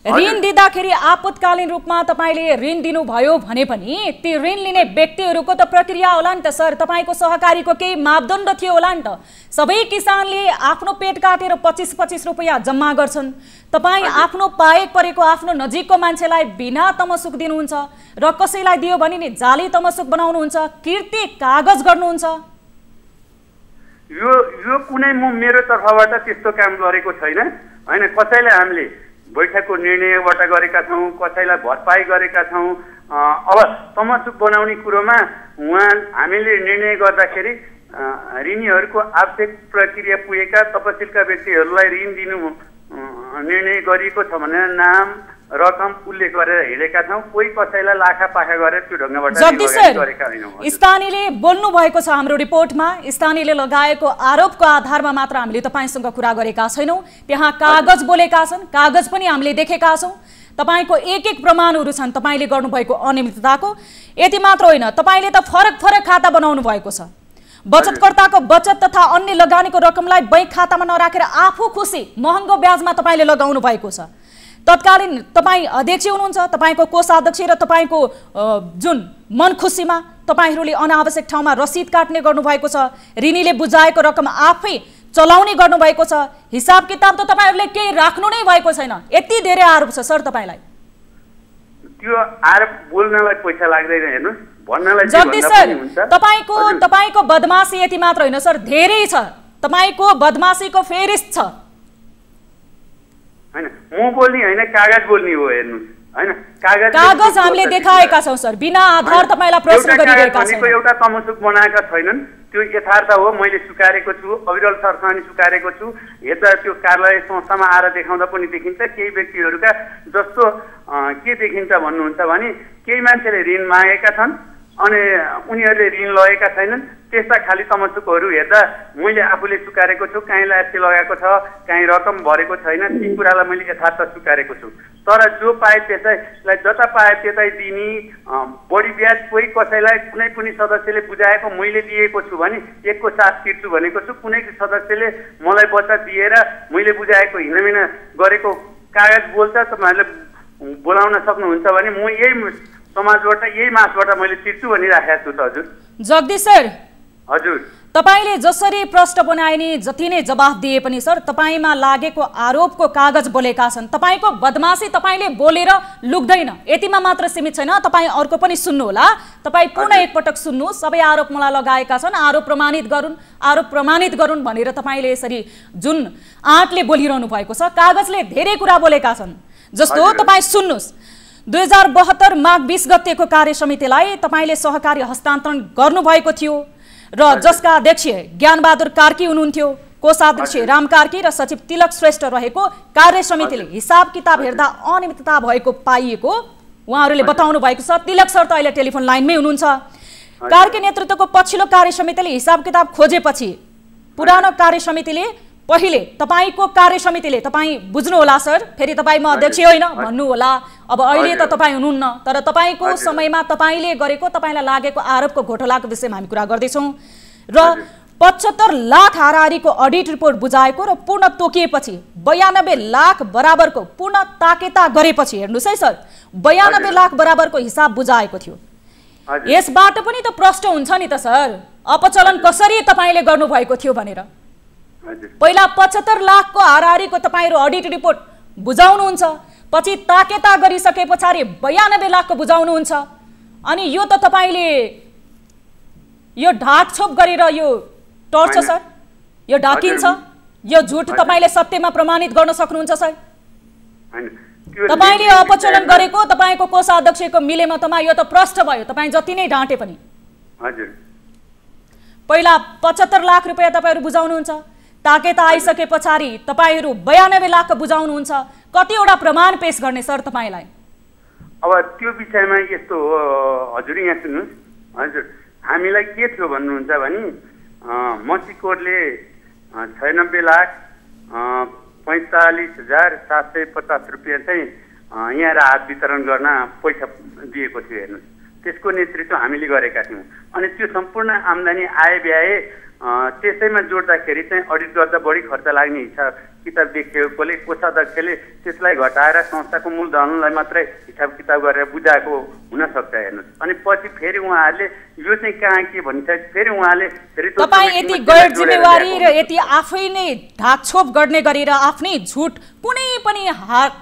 S1: ऋण दिँदाखेरि आपतकालीन रूपमा तपाईले ऋण दिनुभयो भने पनि ती ऋण लिने व्यक्तिहरूको त प्रक्रिया होला नि त सर। तपाईको सहकारीको केही मापदण्ड थियो होला नि त। सबै किसानले आफ्नो पेट काटेर 25-25 रुपैयाँ जम्मा गर्छन्। तपाई आफ्नो पाएक परेको आफ्नो नजिकको मान्छेलाई बिना तमसुक दिनुहुन्छ र कसैलाई दियो भने नि जाली तमसुक बनाउनुहुन्छ, कीर्ति कागज गर्नुहुन्छ।
S7: यो कुनै मेरो तर्फबाट त्यस्तो काम गरेको छैन हैन। कसैले हामीले बैठकको निर्णयबाट गरेका छौँ, कसैलाई भरपाई गरेका छौँ। अब तमसुक बनाउने कुरोमा हामीले निर्णय गर्दाखेरि ऋणीहरूको आवश्यक प्रक्रिया पुगेका तपसिलका व्यक्तिहरूलाई ऋण दिनु निर्णय गरिएको छ भनेर नाम रकम उल्लेख गरेर हिँडेका छौँ। कोही कसैलाई लाखा पाखा गरेर त्यो ढङ्गबाट गरेका होइनौँ।
S1: स्थानीयले बोल्नु भएको छ हाम्रो रिपोर्टमा। स्थानीयले लगाएको आरोपको आधारमा मात्र हामीले तपाईसँग कुरा गरेका छैनौँ। त्यहाँ कागज बोलेका छन्, कागज पनि हामीले देखेका छौँ। तपाईको एक एक प्रमाणहरू छन् तपाईले गर्नुभएको अनियमितताको। यति मात्र होइन, तपाईले त फरक फरक खाता बनाउनु भएको छ। बचतकर्ताको बचत तथा अन्य लगानीको रकमलाई बैंक खातामा नराखेर आफू खुसी महँगो ब्याजमा तपाईले लगाउनु भएको छ। तत्कालीन तपाईँ अध्यक्ष हुनुहुन्छ, तपाईँको कोषाध्यक्ष र तपाईँको जुन मन खुसीमा तपाईँहरूले अनावश्यक ठाउँमा रसिद काट्ने गर्नुभएको छ। ऋणीले बुझाएको रकम आफै चलाउने गर्नुभएको छ। हिसाब किताब त तपाईँहरूले केही राख्नु नै भएको छैन। यति धेरै आरोप छ सर तपाईँलाई।
S7: त्यो आरोप बोल्नलाई पैसा लाग्दैन हेर्नुहोस्, भन्नलाई
S1: जगदीश सर तपाईँको बदमासी यति मात्र होइन सर, धेरै छ। तपाईँको बदमासीको फेरिस्त छ
S7: हैन। म बोल्ने होइन, कागज बोल्ने हो हेर्नुहोस् हैन।
S1: कागज हामीले देखाएका छौँ सर, बिना आधार तपाईँलाई प्रश्न गरिरहेका छौँ।
S7: एउटा तमसुक बनाएका छैनन्, त्यो यथार्थ हो। मैले स्वीकारेको छु, अविरल सरसँग पनि स्वीकारेको छु। यता त्यो कार्यालय संस्थामा आएर देखाउँदा पनि देखिन्छ। केही व्यक्तिहरूका जस्तो के देखिन्छ भन्नुहुन्छ भने केही मान्छेले ऋण मागेका छन् अनि उनीहरूले ऋण लगेका छैनन्। त्यस्ता खाली तमसुकहरू हेर्दा मैले आफूले स्वीकारेको छु। काहीँ लास्टी लगाएको छ, काहीँ रकम भरेको छैन, ती कुरालाई मैले यथार्थ स्वीकारेको छु। तर जो पाए त्यसैलाई जता पाए त्यतै दिने, बढी ब्याज कोही कसैलाई कुनै पनि सदस्यले बुझाएको मैले दिएको छु भने 1 को 7 तिर्छु भनेको छु। कुनै सदस्यले मलाई बचत दिएर मैले बुझाएको हिनामिना गरेको कागज बोल्छ, तपाईँहरूले बोलाउन सक्नुहुन्छ भने म यही समाजबाट यही मासबाट मैले तिर्छु भनिराखेको छु त हजुर।
S1: जगदीश सर
S7: हजुर,
S1: तपाईले जसरी प्रश्न बनाए नि जति नै जवाफ दिए पनि सर तपाईमा लागेको आरोपको कागज बोलेका छन्। तपाईको बदमासी तपाईले बोलेर लुक्दैन, यतिमा मात्र सीमित छैन। तपाई अर्को पनि सुन्नु होला। तपाई पुनः एकपटक सुन्नु। सबै आरोप मलाई लगाएका छन्, आरोप प्रमाणित गरून् भनेर तपाईले यसरी जुन आँटले बोलिरहनु भएको छ, कागजले धेरै कुरा बोलेका छन्। जस्तो तपाई सुन्नुस्, 2072 माघ 20 गतेको कार्य समितिलाई तपाईले सहकारी हस्तान्तरण गर्नुभएको थियो र जसका अध्यक्ष ज्ञानबहादुर कार्की हुनुहुन्थ्यो, कोषाध्यक्ष राम कार्की र सचिव तिलक श्रेष्ठ रहेको कार्य समितिले हिसाब किताब हेर्दा अनियमितता भएको पाइएको उहाँहरूले बताउनु भएको छ। तिलक सर त अहिले टेलिफोन लाइनमै हुनुहुन्छ। कार्की नेतृत्वको पछिल्लो कार्य समितिले हिसाब किताब खोजेपछि पुरानो कार्य समितिले पहिले तपाईको कार्य समितिले, तपाई बुझ्नु होला सर, फेरि तपाई म अध्यक्ष होइन भन्नु होला। अब अहिले त तपाई हुनुहुन्न, तर तपाईको समयमा तपाईले गरेको तपाईलाई लागेको आरोपको घोटालाको विषयमा हामी कुरा गर्दैछौँ र 75 लाख हाराहारीको अडिट रिपोर्ट बुझाएको र पूर्ण तोकिएपछि 92 लाख बराबरको पूर्ण ताकेता गरेपछि हेर्नुहोस् है सर, 92 लाख बराबरको हिसाब बुझाएको थियो। यसबाट पनि त प्रश्न हुन्छ नि त सर, अपचलन कसरी तपाईले गर्नुभएको थियो भनेर। पहिला 75 लाखको हाराहारीको तपाईहरु अडिट रिपोर्ट बुझाउनुहुन्छ, पछि ताकेता गरिसके पछाडि 92 लाखको बुझाउनुहुन्छ। अनि यो त तपाईले यो ढाकछोप गरेर यो टर्छ सर, यो ढाकिन्छ, यो झुट तपाईले सत्यमा प्रमाणित गर्न सक्नुहुन्छ सर? तपाईले अपचलन गरेको तपाईको कोषाध्यक्षको मिलेमतमा यो त प्रश्न भयो, तपाई जति नै डाँटे पनि।
S7: हजुर,
S1: पहिला 75 लाख रुपैयाँ तपाईहरु बुझाउनुहुन्छ, ताकेता आइसके पछाडि तपाईहरु 92 लाखको बुझाउनुहुन्छ। कतिवटा प्रमाण पेश गर्ने सर तपाईलाई?
S7: अब त्यो विषयमा यस्तो हो हजुर, यहाँ सुन्नुस् हजुर, हामीलाई के थियो भन्नुहुन्छ भने मसीकोटले 96 लाख 45,750 रुपियाँ चाहिँ यहाँ राहत वितरण गर्न पैसा दिएको थियो हेर्नुहोस्। त्यसको नेतृत्व हामीले गरेका थियौँ। अनि त्यो सम्पूर्ण आम्दानी आय व्यय त्यसैमा जोड्दाखेरि चाहिँ अडिट गर्दा बढी खर्च लाग्ने हिसाब किताब देखिएकोले कोषाध्यक्षले त्यसलाई घटाएर संस्थाको मूलधनलाई मात्रै हिसाब किताब गरेर बुझाएको हुनसक्छ हेर्नुहोस्। अनि पछि फेरि उहाँहरूले यो चाहिँ कहाँ के भन्छ फेरि उहाँले फेरि
S1: तपाईँ यति गैर जिम्मेवारी र यति आफै नै ढाकछोप गर्ने गरेर आफ्नै झुट कुनै पनि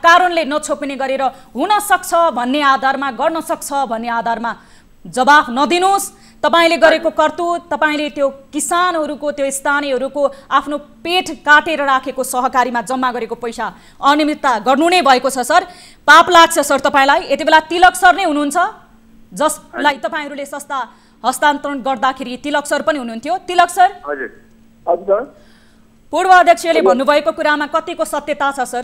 S1: कारणले नछोप्ने गरेर हुन सक्छ भन्ने आधारमा गर्न सक्छ भन्ने आधारमा जवाफ नदिनुहोस्। तपाईले गरेको करतुत, तपाईले त्यो किसानहरूको त्यो स्थानीयहरूको आफ्नो पेट काटेर राखेको सहकारीमा जम्मा गरेको पैसा अनियमितता गर्नु नै भएको छ सर। पाप लाग्छ सर तपाईँलाई। यति बेला तिलक सर नै हुनुहुन्छ जसलाई तपाईँहरूले सस्ता हस्तान्तरण गर्दाखेरि तिलक सर पनि हुनुहुन्थ्यो। तिलक सर।
S7: हजुर
S8: हजुर
S1: पूर्व अध्यक्षले भन्नुभएको कुरामा कतिको सत्यता छ सर?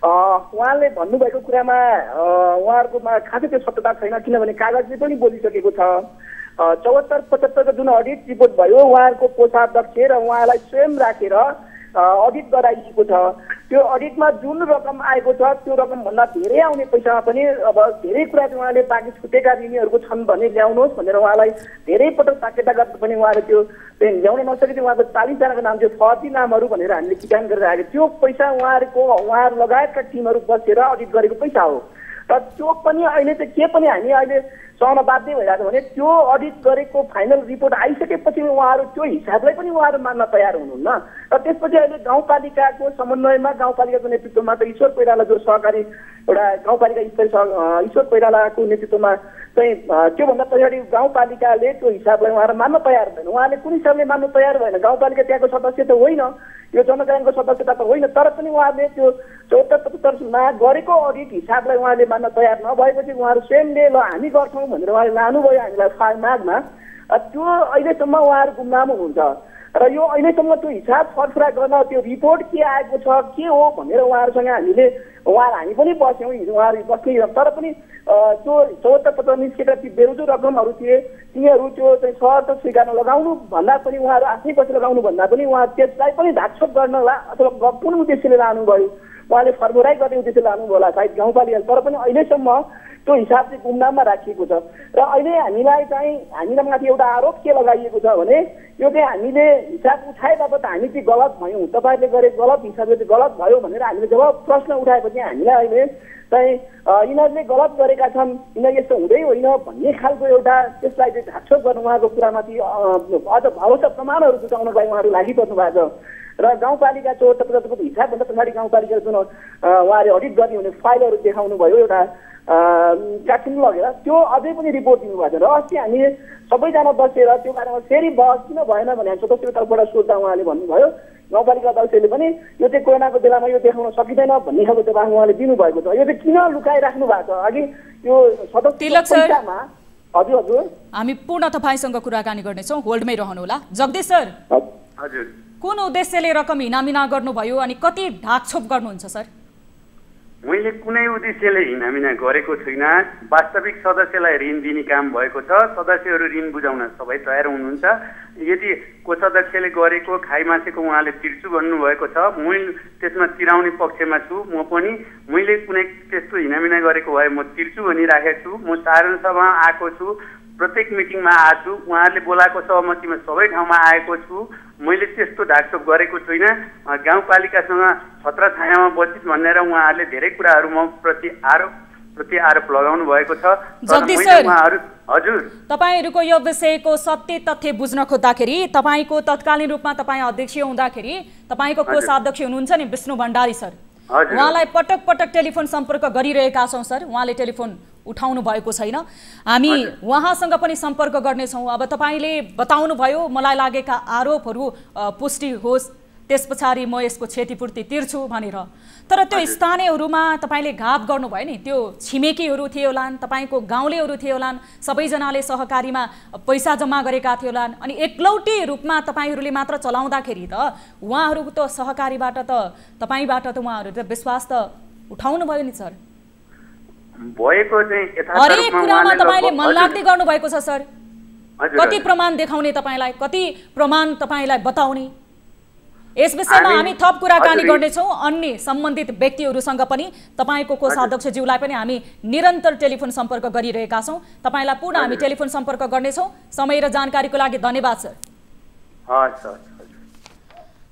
S8: उहाँले भन्नुभएको कुरामा उहाँहरूकोमा खासै त्यो सत्यता छैन, किनभने कागजले पनि बोलिसकेको छ। 74-75 जुन अडिट रिपोर्ट भयो उहाँहरूको कोषाध्यक्ष र उहाँलाई स्वयं राखेर अडिट गराइएको छ। त्यो अडिटमा जुन रकम आएको छ त्यो रकमभन्दा धेरै आउने पैसामा पनि अब धेरै कुरा चाहिँ उहाँले बाँकी छुटेका ऋणीहरूको छन् भने ल्याउनुहोस् भनेर उहाँलाई धेरै पटक ताकेता गर्दा पनि उहाँले त्यो ल्याउन नसके चाहिँ उहाँको 40 जनाको नाम थियो फर्जी नामहरू भनेर हामीले किटान गरेर आएको। त्यो पैसा उहाँहरू लगायतका टिमहरू बसेर अडिट गरेको पैसा हो। र त्यो पनि अहिले चाहिँ के पनि हामी अहिले सहन बाध्य भइरहेको भने त्यो अडिट गरेको फाइनल रिपोर्ट आइसकेपछि उहाँहरू त्यो हिसाबलाई पनि उहाँहरू मान्न तयार हुनुहुन्न। र त्यसपछि अहिले गाउँपालिकाको समन्वयमा गाउँपालिकाको नेतृत्वमा त ईश्वर कोइराला जो सहकारी एउटा गाउँपालिका स्तरीय ईश्वर कोइरालाको नेतृत्वमा चाहिँ त्योभन्दा पछाडि गाउँपालिकाले त्यो हिसाबलाई उहाँहरू मान्न तयार भएन। उहाँले कुन हिसाबले मान्न तयार भएन? गाउँपालिका त्यहाँको सदस्य त होइन, यो जनकल्याणको सदस्यता त होइन, तर पनि उहाँहरूले त्यो 74-75मा गरेको अडिट हिसाबलाई उहाँले मान्न तयार नभएपछि उहाँहरू स्वयंले ल हामी गर्छौँ भनेर उहाँले लानुभयो हामीलाई मागमा। त्यो अहिलेसम्म उहाँहरू गुमनाम हुनुहुन्छ र यो अहिलेसम्म त्यो हिसाब फरफरा गर्न त्यो रिपोर्ट के आएको छ के हो भनेर उहाँहरूसँग हामी पनि बस्यौँ, उहाँहरू बस्ने। तर पनि त्यो 74-75 निस्केका ती बेरोजु रकमहरू थिए तिनीहरू त्यो चाहिँ सहर स्वीकार्न लगाउनु भन्दा पनि उहाँहरू आफ्नै पछि लगाउनु भन्दा पनि उहाँ त्यसलाई पनि ढाकछोप गर्न अथवा कुन उद्देश्यले लानुभयो, उहाँले फर्मुराई गर्ने उद्देश्य लानुभयो होला सायद गाउँपालिका। तर पनि अहिलेसम्म त्यो हिसाब चाहिँ गुमनाममा राखिएको छ। र अहिले हामीलाई माथि एउटा आरोप के लगाइएको छ भने यो चाहिँ हामीले हिसाब उठाए बापत हामी चाहिँ गलत भयौँ, तपाईँहरूले गरेको गलत हिसाबले चाहिँ गलत भयो भनेर हामीले जब प्रश्न उठाएपछि हामीलाई अहिले चाहिँ यिनीहरूले गलत गरेका छन्, यिनीहरू यस्तो हुँदै होइन भन्ने खालको एउटा त्यसलाई चाहिँ ढाकछोप गर्न उहाँको कुरामाथि अझ भरोसा प्रमाणहरू जुटाउनलाई उहाँहरू लागिपर्नु भएको छ। र गाउँपालिका 74-75को हिसाबभन्दा पछाडि गाउँपालिका जुन उहाँले अडिट गर्ने हुने फाइलहरू देखाउनु भयो एउटा काठमाडौँ लगेर त्यो अझै पनि रिपोर्ट दिनुभएको छ। र अस्ति हामीले सबैजना बसेर त्यो बारेमा फेरि बहस किन भएन भने सदस्यको तर्फबाट सोद्धा उहाँले भन्नुभयो गाउँपालिका अध्यक्षले पनि यो चाहिँ कोरोनाको बेलामा यो देखाउन सकिँदैन भन्ने खालको जवाफ उहाँले दिनुभएको छ। यो चाहिँ किन लुकाइराख्नु भएको छ? अघि यो सदस्यमा हजुर हजुर
S1: हामी पूर्ण तपाईँसँग कुराकानी गर्नेछौँ, होल्डमै रहनुहोला। जगदीश सर,
S7: हजुर
S1: कुन उद्देश्यले रकम हिनामिना गर्नुभयो अनि कति ढाकछोप गर्नुहुन्छ सर?
S7: मैले कुनै उद्देश्यले हिनामिना गरेको छुइनँ। वास्तविक सदस्यलाई ऋण दिने काम भएको छ, सदस्यहरू ऋण बुझाउन सबै तयार हुनुहुन्छ। यदि कोषाध्यक्षले गरेको खाइमासेको उहाँले तिर्छु भन्नुभएको छ, मैले त्यसमा तिराउने पक्षमा छु। म पनि मैले कुनै त्यस्तो हिनामिना गरेको भए म तिर्छु भनिराखेको छु। म साधारण सभामा आएको छु, प्रत्येक मिटिङमा आएको छु, उहाँहरूले बोलाएको सहमतिमा सबै ठाउँमा आएको छु। मैले त्यस्तो ढाकछोप गरेको छुइनँ। गाउँपालिकासँग छत्रछायामा बसित भनेर उहाँहरूले धेरै कुराहरू म प्रति आरोप लगाउनु भएको छ।
S1: जगदीश सर,
S7: हजुर
S1: तपाईहरूको यो विषयको सत्य तथ्य बुझ्न खोज्दाखेरि तपाईँको तत्कालीन रूपमा तपाईँ अध्यक्ष हुँदाखेरि तपाईँको कोषाध्यक्ष हुनुहुन्छ नि विष्णु भण्डारी सर, उहाँलाई पटक पटक टेलिफोन सम्पर्क गरिरहेका छौँ सर, उहाँले टेलिफोन उठाउनु भएको छैन। हामी उहाँसँग पनि सम्पर्क गर्नेछौँ। अब तपाईँले बताउनु भयो मलाई लागेका आरोपहरू पुष्टि होस्, त्यस पछाडि म यसको क्षतिपूर्ति तिर्छु भनेर। तर त्यो स्थानीयहरूमा तपाईँले घात गर्नुभयो नि, त्यो छिमेकीहरू थिए होलान्, तपाईँको गाउँलेहरू थिए होलान्, सबैजनाले सहकारीमा पैसा जम्मा गरेका थिए होलान्, अनि एकलौटी रूपमा तपाईँहरूले मात्र चलाउँदाखेरि त उहाँहरू त सहकारीबाट त तपाईँबाट त उहाँहरू त विश्वास त उठाउनु भयो नि सर।
S7: भएको चाहिँ
S1: हरेक कुरामा तपाईँले मनलाग्दै गर्नुभएको छ सर। कति प्रमाण देखाउने तपाईँलाई, कति प्रमाण तपाईँलाई बताउने? यस विषयमा हामी थप कुराकानी गर्नेछौँ। अन्य सम्बन्धित व्यक्तिहरूसँग पनि तपाईँको कोषाध्यक्षज्यूलाई पनि हामी निरन्तर टेलिफोन सम्पर्क गरिरहेका छौँ। तपाईँलाई पुनः हामी टेलिफोन सम्पर्क गर्नेछौँ। समय र जानकारीको लागि धन्यवाद सर।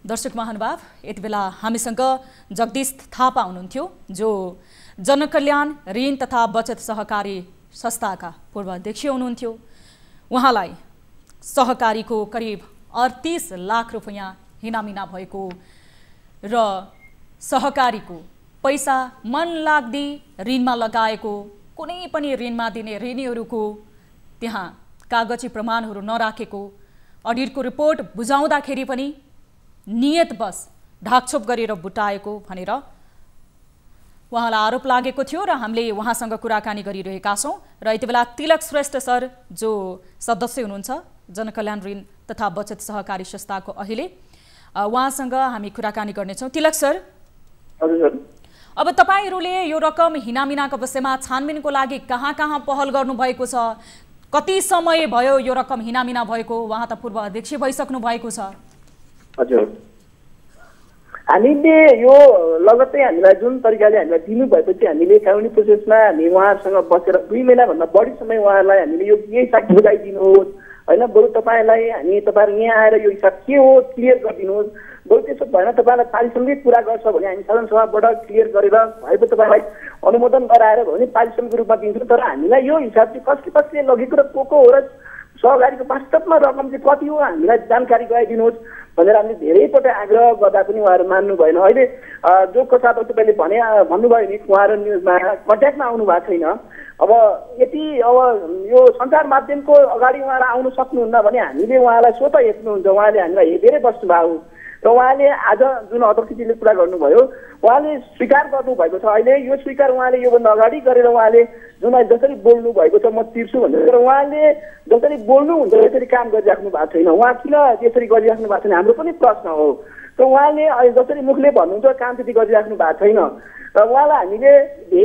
S1: दर्शक महानुभाव, यति बेला हामीसँग जगदीश थापा हुनुहुन्थ्यो, जो जनकल्याण ऋण तथा बचत सहकारी संस्थाका पूर्व अध्यक्ष हुनुहुन्थ्यो। उहाँलाई सहकारीको करिब 38 लाख रुपैयाँ हिनामिना भएको र सहकारीको पैसा मन लाग्दी ऋणमा लगाएको, कुनै पनि ऋणमा दिने ऋणीहरूको त्यहाँ कागजी प्रमाणहरू नराखेको, अडिटको रिपोर्ट बुझाउँदाखेरि पनि नियतवश ढाकछोप गरेर बुटाएको भनेर उहाँलाई आरोप लागेको थियो र हामीले उहाँसँग कुराकानी गरिरहेका छौँ। र यति बेला तिलक श्रेष्ठ सर, जो सदस्य हुनुहुन्छ जनकल्याण ऋण तथा बचत सहकारी संस्थाको अहिले, उहाँसँग हामी कुराकानी गर्नेछौँ। तिलक सर, अब तपाईँहरूले यो रकम हिनामिनाको विषयमा छानबिनको लागि कहाँ कहाँ पहल गर्नुभएको छ? कति समय भयो यो रकम हिनामिना भएको? उहाँ त पूर्व अध्यक्ष भइसक्नु भएको छ।
S8: हजुर, हामीले यो लगत्तै हामीलाई जुन तरिकाले हामीलाई दिनुभएपछि हामीले कानुनी प्रोसेसमा हामी उहाँहरूसँग बसेर 2 महिनाभन्दा बढी समय उहाँहरूलाई हामीले यो के हिसाब बुझाइदिनुहोस् होइन, बरु तपाईँलाई हामी तपाईँहरू यहाँ आएर यो हिसाब के हो क्लियर गरिदिनुहोस्, बरु त्यसो भएन तपाईँलाई पारिश्रमिक पुरा गर्छ भने हामी साधारण सभाबाट क्लियर गरेर भएको तपाईँलाई अनुमोदन गराएर भयो भने पारिश्रमिकको रूपमा दिन्छौँ। तर हामीलाई यो हिसाब चाहिँ कसले कसले लगेको र को हो र सहकारीको वास्तवमा रकम चाहिँ कति हो हामीलाई जानकारी गराइदिनुहोस् भनेर हामीले धेरैपल्ट आग्रह गर्दा पनि उहाँहरू मान्नु भएन। अहिले जो कोषाध्यक्ष तपाईँले भन्नुभयो नि, उहाँहरू न्युजमा कन्ट्याक्टमा आउनु भएको छैन। अब यति यो सञ्चार माध्यमको अगाडि उहाँलाई आउनु सक्नुहुन्न भने हामीले उहाँलाई स्वतः हेर्नुहुन्छ। उहाँले हामीलाई हेरेरै बस्नुभयो र उहाँले आज जुन अध्यक्षजीले कुरा गर्नुभयो उहाँले स्वीकार गर्नुभएको छ। अहिले यो स्वीकार उहाँले योभन्दा अगाडि गरेर उहाँले जुन जसरी बोल्नु भएको छ म तिर्छु भनेर, तर उहाँले जसरी बोल्नुहुन्छ त्यसरी काम गरिराख्नु भएको छैन। उहाँ किन त्यसरी गरिराख्नु भएको छैन हाम्रो पनि प्रश्न हो। र उहाँले जसरी मुखले भन्नुहुन्छ काम त्यति गरिराख्नु भएको छैन र उहाँलाई हामीले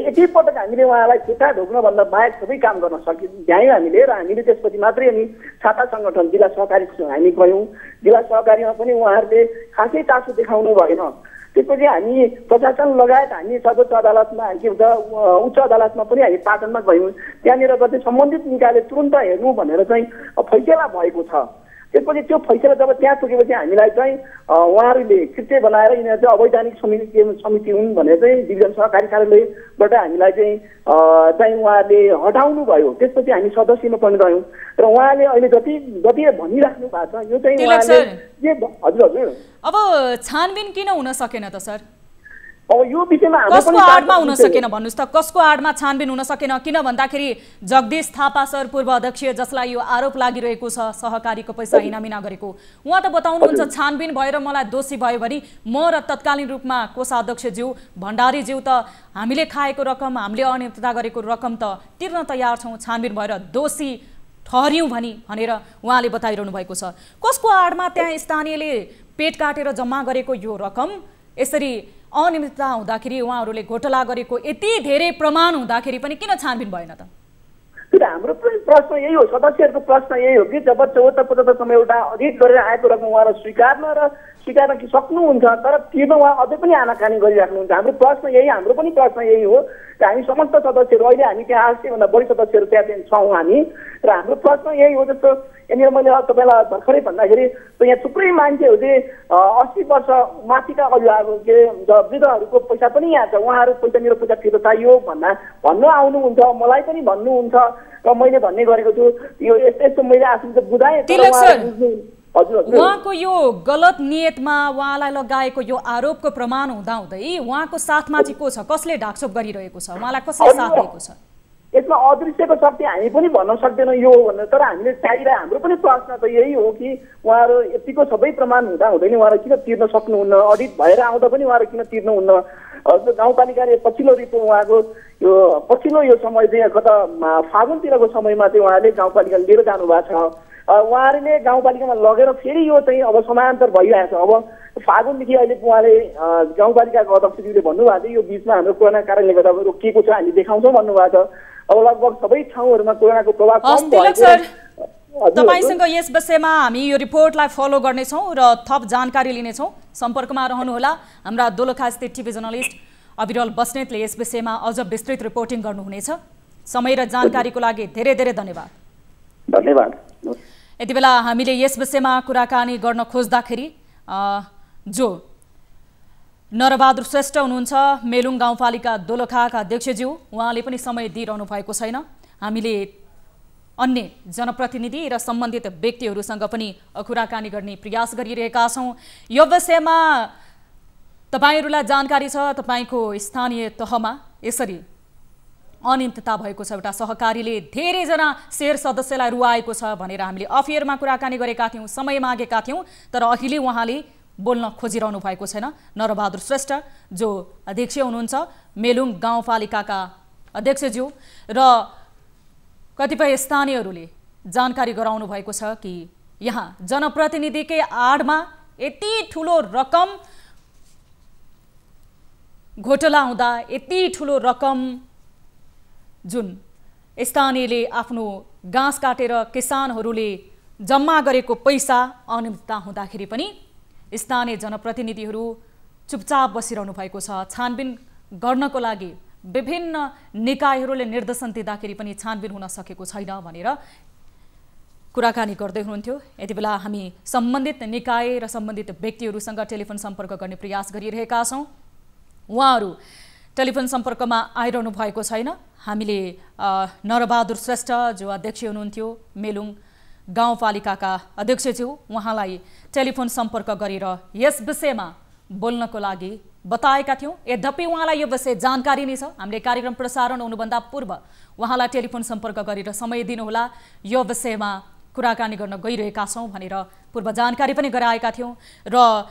S8: एकैपटक हामीले उहाँलाई खुट्टा ढोक्नुभन्दा बाहेक सबै काम गर्न भ्यायौँ हामीले। र हामीले त्यसपछि मात्रै हामी छाता सङ्गठन जिल्ला सहकारीसँग हामी गयौँ। जिल्ला सहकारीमा पनि उहाँहरूले खासै चासो देखाउनु भएन। त्यसपछि हामी प्रशासन लगायत हामी सर्वोच्च अदालतमा के भन्छ उच्च अदालतमा पनि हामी पाटनमा गयौँ। त्यहाँनिर चाहिँ सम्बन्धित निकायले तुरन्त हेर्नु भनेर चाहिँ फैसला भएको छ। त्यसपछि त्यो फैसला जब त्यहाँ पुगेपछि हामीलाई चाहिँ उहाँहरूले कृत्य बनाएर यिनीहरू चाहिँ अवैधानिक समिति हुन् भनेर चाहिँ डिभिजन सहकारी कार्यालयबाट हामीलाई चाहिँ उहाँहरूले हटाउनु भयो। त्यसपछि हामी सदस्यमा पनि गयौँ र उहाँले अहिले जति भनिराख्नु भएको छ यो चाहिँ उहाँले हजुर
S1: अब छानबिन किन हुन सकेन त सर?
S8: अब यो विषयमा
S1: कसको आडमा हुन सकेन भन्नुहोस् त? कसको आडमा छानबिन हुन सकेन? किन भन्दाखेरि जगदीश थापा सर पूर्व अध्यक्ष जसलाई यो आरोप लागिरहेको छ सहकारीको पैसा हिनामिना गरेको, उहाँ त बताउनुहुन्छ छानबिन भएर मलाई दोषी भयो भने म र तत्कालीन रूपमा कोषाध्यक्षज्यू भण्डारीज्यू त हामीले खाएको रकम, हामीले अनियमितता गरेको रकम त तिर्न तयार छौँ, छानबिन भएर दोषी ठहर्यौँ भनेर उहाँले बताइरहनु भएको छ। कसको आडमा त्यहाँ स्थानीयले पेट काटेर जम्मा गरेको यो रकम यसरी अनियमितता हुँदाखेरि उहाँहरूले घोटाला गरेको यति धेरै प्रमाण हुँदाखेरि पनि किन छानबिन भएन त?
S8: हाम्रो प्रश्न यही हो, सदस्यहरूको प्रश्न यही हो कि जब 74-75 एउटा अडिट गरेर आएको रकम उहाँलाई स्वीकार्न कि सक्नुहुन्छ तर तिर्न उहाँ अझै पनि आनाकानी गरिराख्नुहुन्छ। हाम्रो प्रश्न यही, हाम्रो पनि प्रश्न यही हो र हामी समस्त सदस्यहरू अहिले हामी त्यहाँ 800 भन्दा बढी सदस्यहरू त्यहाँ छौँ हामी र हाम्रो प्रश्न यही हो। जस्तो यहाँनिर मैले तपाईँलाई भर्खरै भन्दाखेरि यहाँ थुप्रै मान्छेहरू चाहिँ 80 वर्ष माथिका अभिभावक के वृद्धहरूको पैसा पनि यहाँ छ, उहाँहरू पैसा मेरो पैसा फिर्ता चाहियो भन्नु आउनुहुन्छ, मलाई पनि भन्नुहुन्छ र मैले भन्ने गरेको छु यो यस्तो मैले आफूले बुझाएँ।
S1: उहाँको यो गलत नियतमा उहाँलाई लगाएको यो आरोपको प्रमाण हुँदाहुँदै उहाँको साथमा चाहिँ को छ? कसले ढाकछोप गरिरहेको छ? उहाँलाई कसले साथ दिएको छ?
S8: यसमा अदृश्यको शक्ति हामी पनि भन्न सक्दैनौँ यो हो भनेर, तर हामीले चाहिरहेको हाम्रो पनि प्रश्न त यही हो कि उहाँहरू यतिको सबै प्रमाण हुँदाहुँदै नि उहाँहरू किन तिर्न सक्नुहुन्न? अडिट भएर आउँदा पनि उहाँहरू किन तिर्नुहुन्न? गाउँपालिकाले पछिल्लो रिपोर्ट उहाँको यो पछिल्लो यो समय चाहिँ गत फागुनतिरको समयमा चाहिँ उहाँले गाउँपालिकाले लिएर जानुभएको छ। उहाँहरूले गाउँपालिकामा लगेर फेरि यो चाहिँ अब समानान्तर भइरहेको छ। अब फागुनदेखि अहिले उहाँले गाउँपालिकाको अध्यक्षज्यूले भन्नुभएको थियो यो बिचमा हाम्रो कोरोना कारणले गर्दा रोकिएको छ, हामी देखाउँछौँ भन्नुभएको छ। अब लगभग सबै ठाउँहरूमा कोरोनाको प्रभाव कम भएको
S1: तपाईसँग यस विषयमा हामी यो रिपोर्टलाई फलो गर्नेछौँ र थप जानकारी लिनेछौँ। सम्पर्कमा रहनुहोला। हाम्रा दोलखा स्थित टिभी जर्नलिस्ट अविरल बस्नेतले यस विषयमा अझ विस्तृत रिपोर्टिङ गर्नुहुनेछ। समय र जानकारीको लागि धेरै धेरै धन्यवाद।
S8: धन्यवाद।
S1: यति बेला हामीले यस विषयमा कुराकानी गर्न खोज्दाखेरि जो नरबहादुर श्रेष्ठ हुनुहुन्छ, मेलुङ गाउँपालिका दोलखाका अध्यक्षज्यू, उहाँले पनि समय दिइरहनु भएको छैन। हामीले अन्य जनप्रतिनिधि र सम्बन्धित व्यक्तिहरूसँग पनि कुराकानी गर्ने प्रयास गरिरहेका छौँ। यो विषयमा तपाईहरूलाई जानकारी छ, तपाईँको स्थानीय तहमा यसरी अनियमितता भएको छ। एउटा सहकारीले धेरैजना शेयर सदस्यलाई रुवाएको छ भनेर हामीले अफेयरमा कुराकानी गरेका थियौँ, समय मागेका थियौँ, तर अहिले उहाँले बोल्न खोजिरहनु भएको छैन। नरबहादुर श्रेष्ठ जो अध्यक्ष हुनुहुन्छ, मेलुङ गाउँपालिकाका अध्यक्षज्यू, र कतिपय स्थानीयहरूले जानकारी गराउनु भएको छ कि यहाँ जनप्रतिनिधिकै आडमा यति ठुलो रकम घोटाला हुँदा, यति ठुलो रकम जुन स्थानीयले आफ्नो घाँस काटेर किसानहरूले जम्मा गरेको पैसा अनियमितता हुँदाखेरि पनि स्थानीय जनप्रतिनिधिहरू चुपचाप बसिरहनु भएको छ। छानबिन गर्नको लागि विभिन्न निकायहरूले निर्देशन दिँदाखेरि पनि छानबिन हुन सकेको छैन भनेर कुराकानी गर्दै हुनुहुन्थ्यो। यति बेला हामी सम्बन्धित निकाय र सम्बन्धित व्यक्तिहरूसँग टेलिफोन सम्पर्क गर्ने प्रयास गरिरहेका छौँ। उहाँहरू टेलिफोन सम्पर्कमा आइरहनु भएको छैन। हामीले नरबहादुर श्रेष्ठ जो अध्यक्ष हुनुहुन्थ्यो, मेलुङ गाउँपालिकाका अध्यक्षज्यू, उहाँलाई टेलिफोन सम्पर्क गरेर यस विषयमा बोल्नको लागि बताएका थियौँ। यद्यपि उहाँलाई यो विषय जानकारी नै छ। हामीले कार्यक्रम प्रसारण हुनुभन्दा पूर्व उहाँलाई टेलिफोन सम्पर्क गरेर समय दिनुहोला, यो विषयमा कुराकानी गर्न गइरहेका छौँ भनेर पूर्व जानकारी पनि गराएका थियौँ। र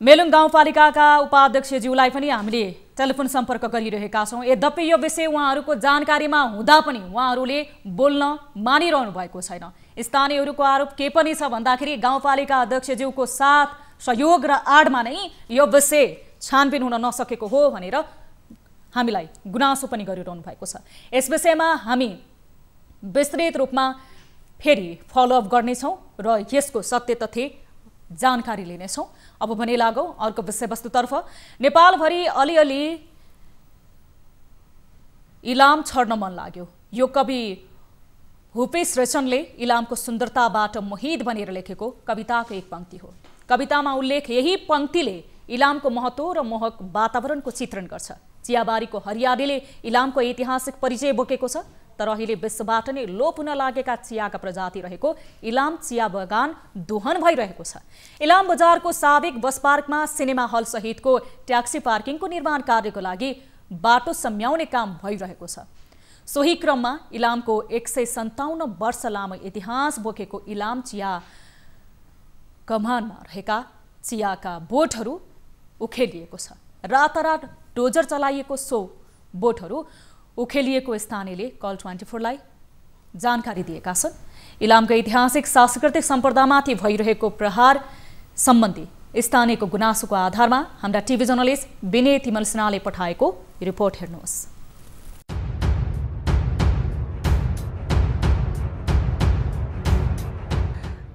S1: मेलुङ गाउँपालिकाका उपाध्यक्षज्यूलाई पनि हामीले टेलिफोन सम्पर्क गरिरहेका छौँ। यद्यपि यो विषय उहाँहरूको जानकारीमा हुँदा पनि उहाँहरूले बोल्न मानिरहनु भएको छैन। स्थानीयहरूको आरोप के पनि छ भन्दाखेरि गाउँपालिका अध्यक्षज्यूको साथ सहयोग र आडमा नै यो विषय छानबिन हुन नसकेको हो भनेर हामीलाई गुनासो पनि गरिरहनु भएको छ। यस विषयमा हामी विस्तृत रूपमा फेरि फलोअप गर्नेछौँ र यसको सत्य तथ्य जानकारी लिनेछौँ। अब भने लागौँ अर्को विषयवस्तुतर्फ। नेपालभरि अलिअलि इलाम छर्न मन लाग्यो। यो कवि भूपेश रेचनले इलामको सुन्दरताबाट मोहित बनेर लेखेको कविताको एक पंक्ति हो। कवितामा उल्लेख यही पंक्तिले इलामको महत्त्व र मोहक वातावरणको चित्रण गर्छ। चियाबारीको हरियालीले इलामको ऐतिहासिक परिचय बोकेको छ, तर अहिले विश्वबाट नै लोप हुन लागेका चियाका प्रजाति रहेको इलाम चिया बगान दोहन भइरहेको छ। इलाम बजारको साबिक बस पार्कमा सिनेमा हल सहितको ट्याक्सी पार्किङको निर्माण कार्यको लागि बाटो सम्याउने काम भइरहेको छ। सोही क्रममा इलामको 157 वर्ष लामो इतिहास बोकेको इलाम चिया कमानमा रहेका चियाका बोटहरू उखेलिएको छ। रातारात डोजर चलाइएको सो बोटहरू उखेलिएको स्थानीयले कल 24लाई जानकारी दिएका छन्। इलामको ऐतिहासिक सांस्कृतिक सम्पदामाथि भइरहेको प्रहार सम्बन्धी स्थानीयको गुनासोको आधारमा हाम्रा टिभी जर्नलिस्ट विनय तिमल सिन्हाले पठाएको रिपोर्ट हेर्नुहोस्।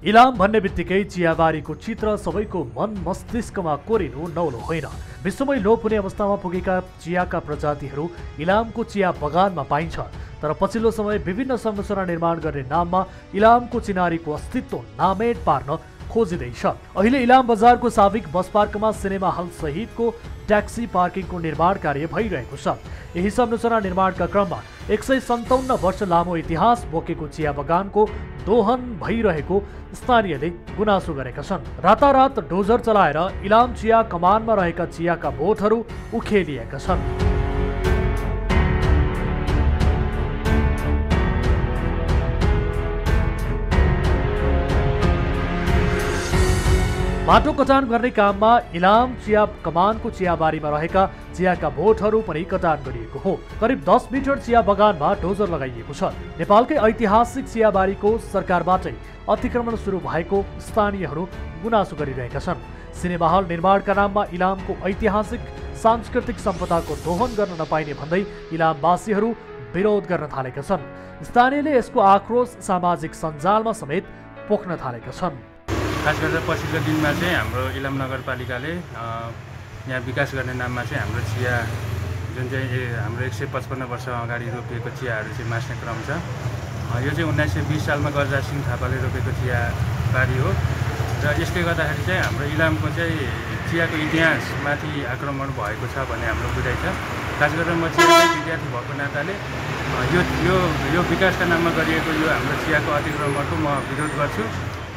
S2: इलाम भन्ने बित्तिकै चियाबारीको चित्र सबैको मन मस्तिष्कमा कोरिनु नौलो होइन। विश्वमै लोप हुने अवस्थामा पुगेका चियाका प्रजातिहरू इलामको चिया बगानमा पाइन्छ, तर पछिल्लो समय विभिन्न संरचना निर्माण गर्ने नाममा इलामको चिनारीको अस्तित्व नामेट पार्न खोजिँदैछ। अहिले इलाम बजारको साबिक बस पार्कमा सिनेमा हल सहितको ट्याक्सी पार्किङको निर्माण कार्य भइरहेको छ। यही संरचना निर्माणका क्रममा 157 वर्ष लामो इतिहास बोकेको चिया बगानको दोहन भइरहेको स्थानीयले गुनासो गरेका छन्। रातारात डोजर चलाएर इलाम चिया कमानमा रहेका चियाका बोटहरू उखेलिएका छन्। माटो कटान गर्ने काममा इलाम चिया कमानको चियाबारीमा रहेका चियाका बोटहरू पनि कटान गरिएको हो। करिब 10 मिटर चिया बगानमा डोजर लगाइएको छ। नेपालकै ऐतिहासिक चियाबारीको सरकारबाटै अतिक्रमण सुरु भएको स्थानीयहरू गुनासो गरिरहेका छन्। सिनेमा हल निर्माणका नाममा इलामको ऐतिहासिक सांस्कृतिक सम्पदाको दोहन गर्न नपाइने भन्दै इलामवासीहरू विरोध गर्न थालेका छन्। स्थानीयले यसको आक्रोश सामाजिक सञ्जालमा समेत पोख्न थालेका छन्।
S9: खास गरेर पछिल्लो दिनमा चाहिँ हाम्रो इलाम नगरपालिकाले यहाँ विकास गर्ने नाममा चाहिँ हाम्रो चिया जुन चाहिँ हाम्रो 155 वर्ष अगाडि रोपिएको चियाहरू चाहिँ मास्ने क्रम छ। यो चाहिँ 1920 सालमा गजराज सिंह थापाले रोपेको चिया बारी हो र यसले गर्दाखेरि चाहिँ हाम्रो इलामको चाहिँ चियाको इतिहासमाथि आक्रमण भएको छ भन्ने हाम्रो बुझाइ छ। खास गरेर म चियाको विद्यार्थी भएको नाताले यो विकासका नाममा गरिएको यो हाम्रो चियाको अतिक्रमणको म विरोध गर्छु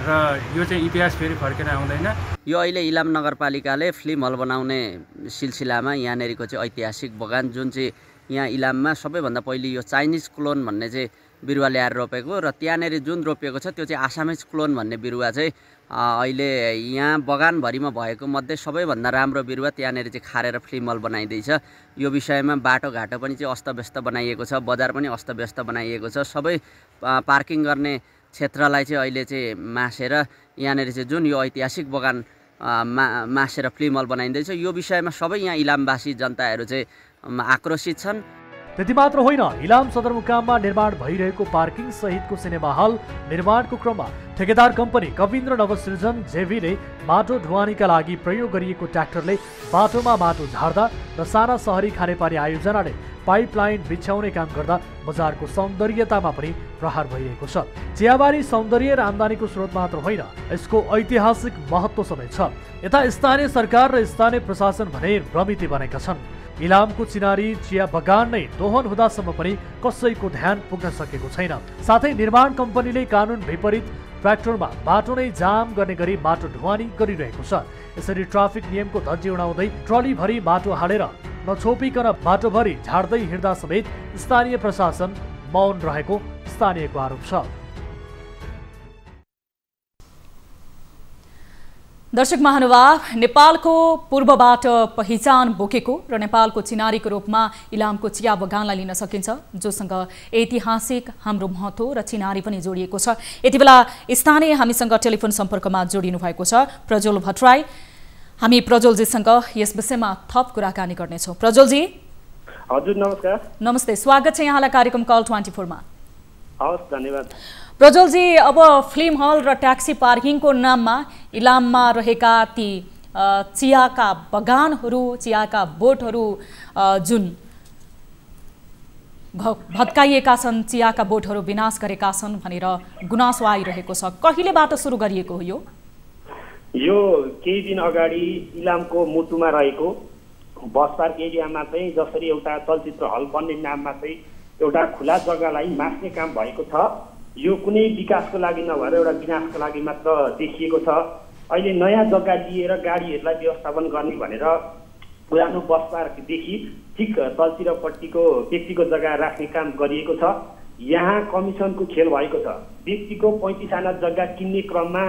S9: र यो चाहिँ इतिहास फेरि फर्केर आउँदैन।
S10: यो अहिले इलाम नगरपालिकाले फिल्म हल बनाउने सिलसिलामा यहाँनेरिको चाहिँ ऐतिहासिक बगान जुन चाहिँ यहाँ इलाममा सबैभन्दा पहिले यो चाइनिज क्लोन भन्ने चाहिँ बिरुवा ल्याएर रोपेको र त्यहाँनेर जुन रोपिएको छ त्यो चाहिँ आसामिज क्लोन भन्ने बिरुवा चाहिँ अहिले यहाँ बगानभरिमा भएको मध्ये सबैभन्दा राम्रो बिरुवा त्यहाँनेर चाहिँ खारेर फिल्म हल बनाइँदैछ। यो विषयमा बाटोघाटो पनि चाहिँ अस्तव्यस्त बनाइएको छ, बजार पनि अस्तव्यस्त बनाइएको छ। सबै पार्किङ गर्ने क्षेत्रलाई चाहिँ अहिले चाहिँ मासेर यहाँनेर चाहिँ जुन यो ऐतिहासिक बगान मासेर फिल्म हल बनाइँदैछ यो विषयमा सबै यहाँ इलामवासी जनताहरू चाहिँ आक्रोशित छन्।
S2: त्यति मात्र होइन, इलाम सदरमुकाममा निर्माण भइरहेको पार्किङ सहितको सिनेमा हल निर्माणको क्रममा ठेकेदार कम्पनी कविन्द्र नवसृजन जेभीले माटो ढुवानीका लागि प्रयोग गरिएको ट्र्याक्टरले बाटोमा माटो झार्दा र साना सहरी खानेपानी आयोजनाले पाइपलाइन बिछ्याउने काम गर्दा बजारको सौन्दर्यतामा पनि प्रहार भइरहेको छ। चियाबारी सौन्दर्य र आम्दानीको स्रोत मात्र होइन, यसको ऐतिहासिक महत्त्व समेत छ। यता स्थानीय सरकार र स्थानीय प्रशासन भने भ्रमित बनेका छन्। इलामको चिनारी चिया बगान नै दोहन हुँदासम्म पनि कसैको ध्यान पुग्न सकेको छैन। साथै निर्माण कम्पनीले कानुन विपरीत ट्र्याक्टरमा बाटो नै जाम गर्ने गरी माटो ढुवानी गरिरहेको छ। यसरी ट्राफिक नियमको धज्जी उडाउँदै ट्रलीभरि माटो हालेर नछोपिकन बाटोभरि झाड्दै हिँड्दा समेत स्थानीय प्रशासन मौन रहेको स्थानीयको आरोप छ।
S1: दर्शक महानुभाव, नेपालको पूर्वबाट पहिचान बोकेको र नेपालको चिनारीको रूपमा इलामको चिया बगानलाई लिन सकिन्छ, जोसँग ऐतिहासिक हाम्रो महत्त्व र चिनारी पनि जोडिएको छ। यति बेला स्थानीय हामीसँग टेलिफोन सम्पर्कमा जोडिनु भएको छ प्रज्वल भट्टराई। हामी प्रज्वलजीसँग यस विषयमा थप कुराकानी गर्नेछौँ। प्रज्वलजी
S8: हजुर नमस्कार।
S1: नमस्ते, स्वागत छ यहाँलाई कार्यक्रम कल 24 मा।
S8: हवस्, धन्यवाद।
S1: प्रज्वलजी, अब फिल्म हल र ट्याक्सी पार्किङको नाममा इलाममा रहेका ती चियाका बगानहरू, चियाका बोटहरू जुन भत्काइएका छन्, चियाका बोटहरू विनाश गरेका छन् भनेर गुनासो आइरहेको छ। कहिलेबाट सुरु गरिएको हो यो?
S8: यो केही दिन अगाडि इलामको मुटुमा रहेको बस पार्क एरियामा चाहिँ जसरी एउटा चलचित्र हल बन्ने नाममा चाहिँ एउटा खुला जग्गालाई मास्ने काम भएको छ। यो कुनै विकासको लागि नभएर एउटा विनाशको लागि मात्र देखिएको छ। अहिले नयाँ जग्गा लिएर गाडीहरूलाई व्यवस्थापन गर्ने भनेर पुरानो बस पार्कदेखि ठिक तलतिरपट्टिको व्यक्तिको जग्गा राख्ने काम गरिएको छ। यहाँ कमिसनको खेल भएको छ। व्यक्तिको 35 आना जग्गा किन्ने क्रममा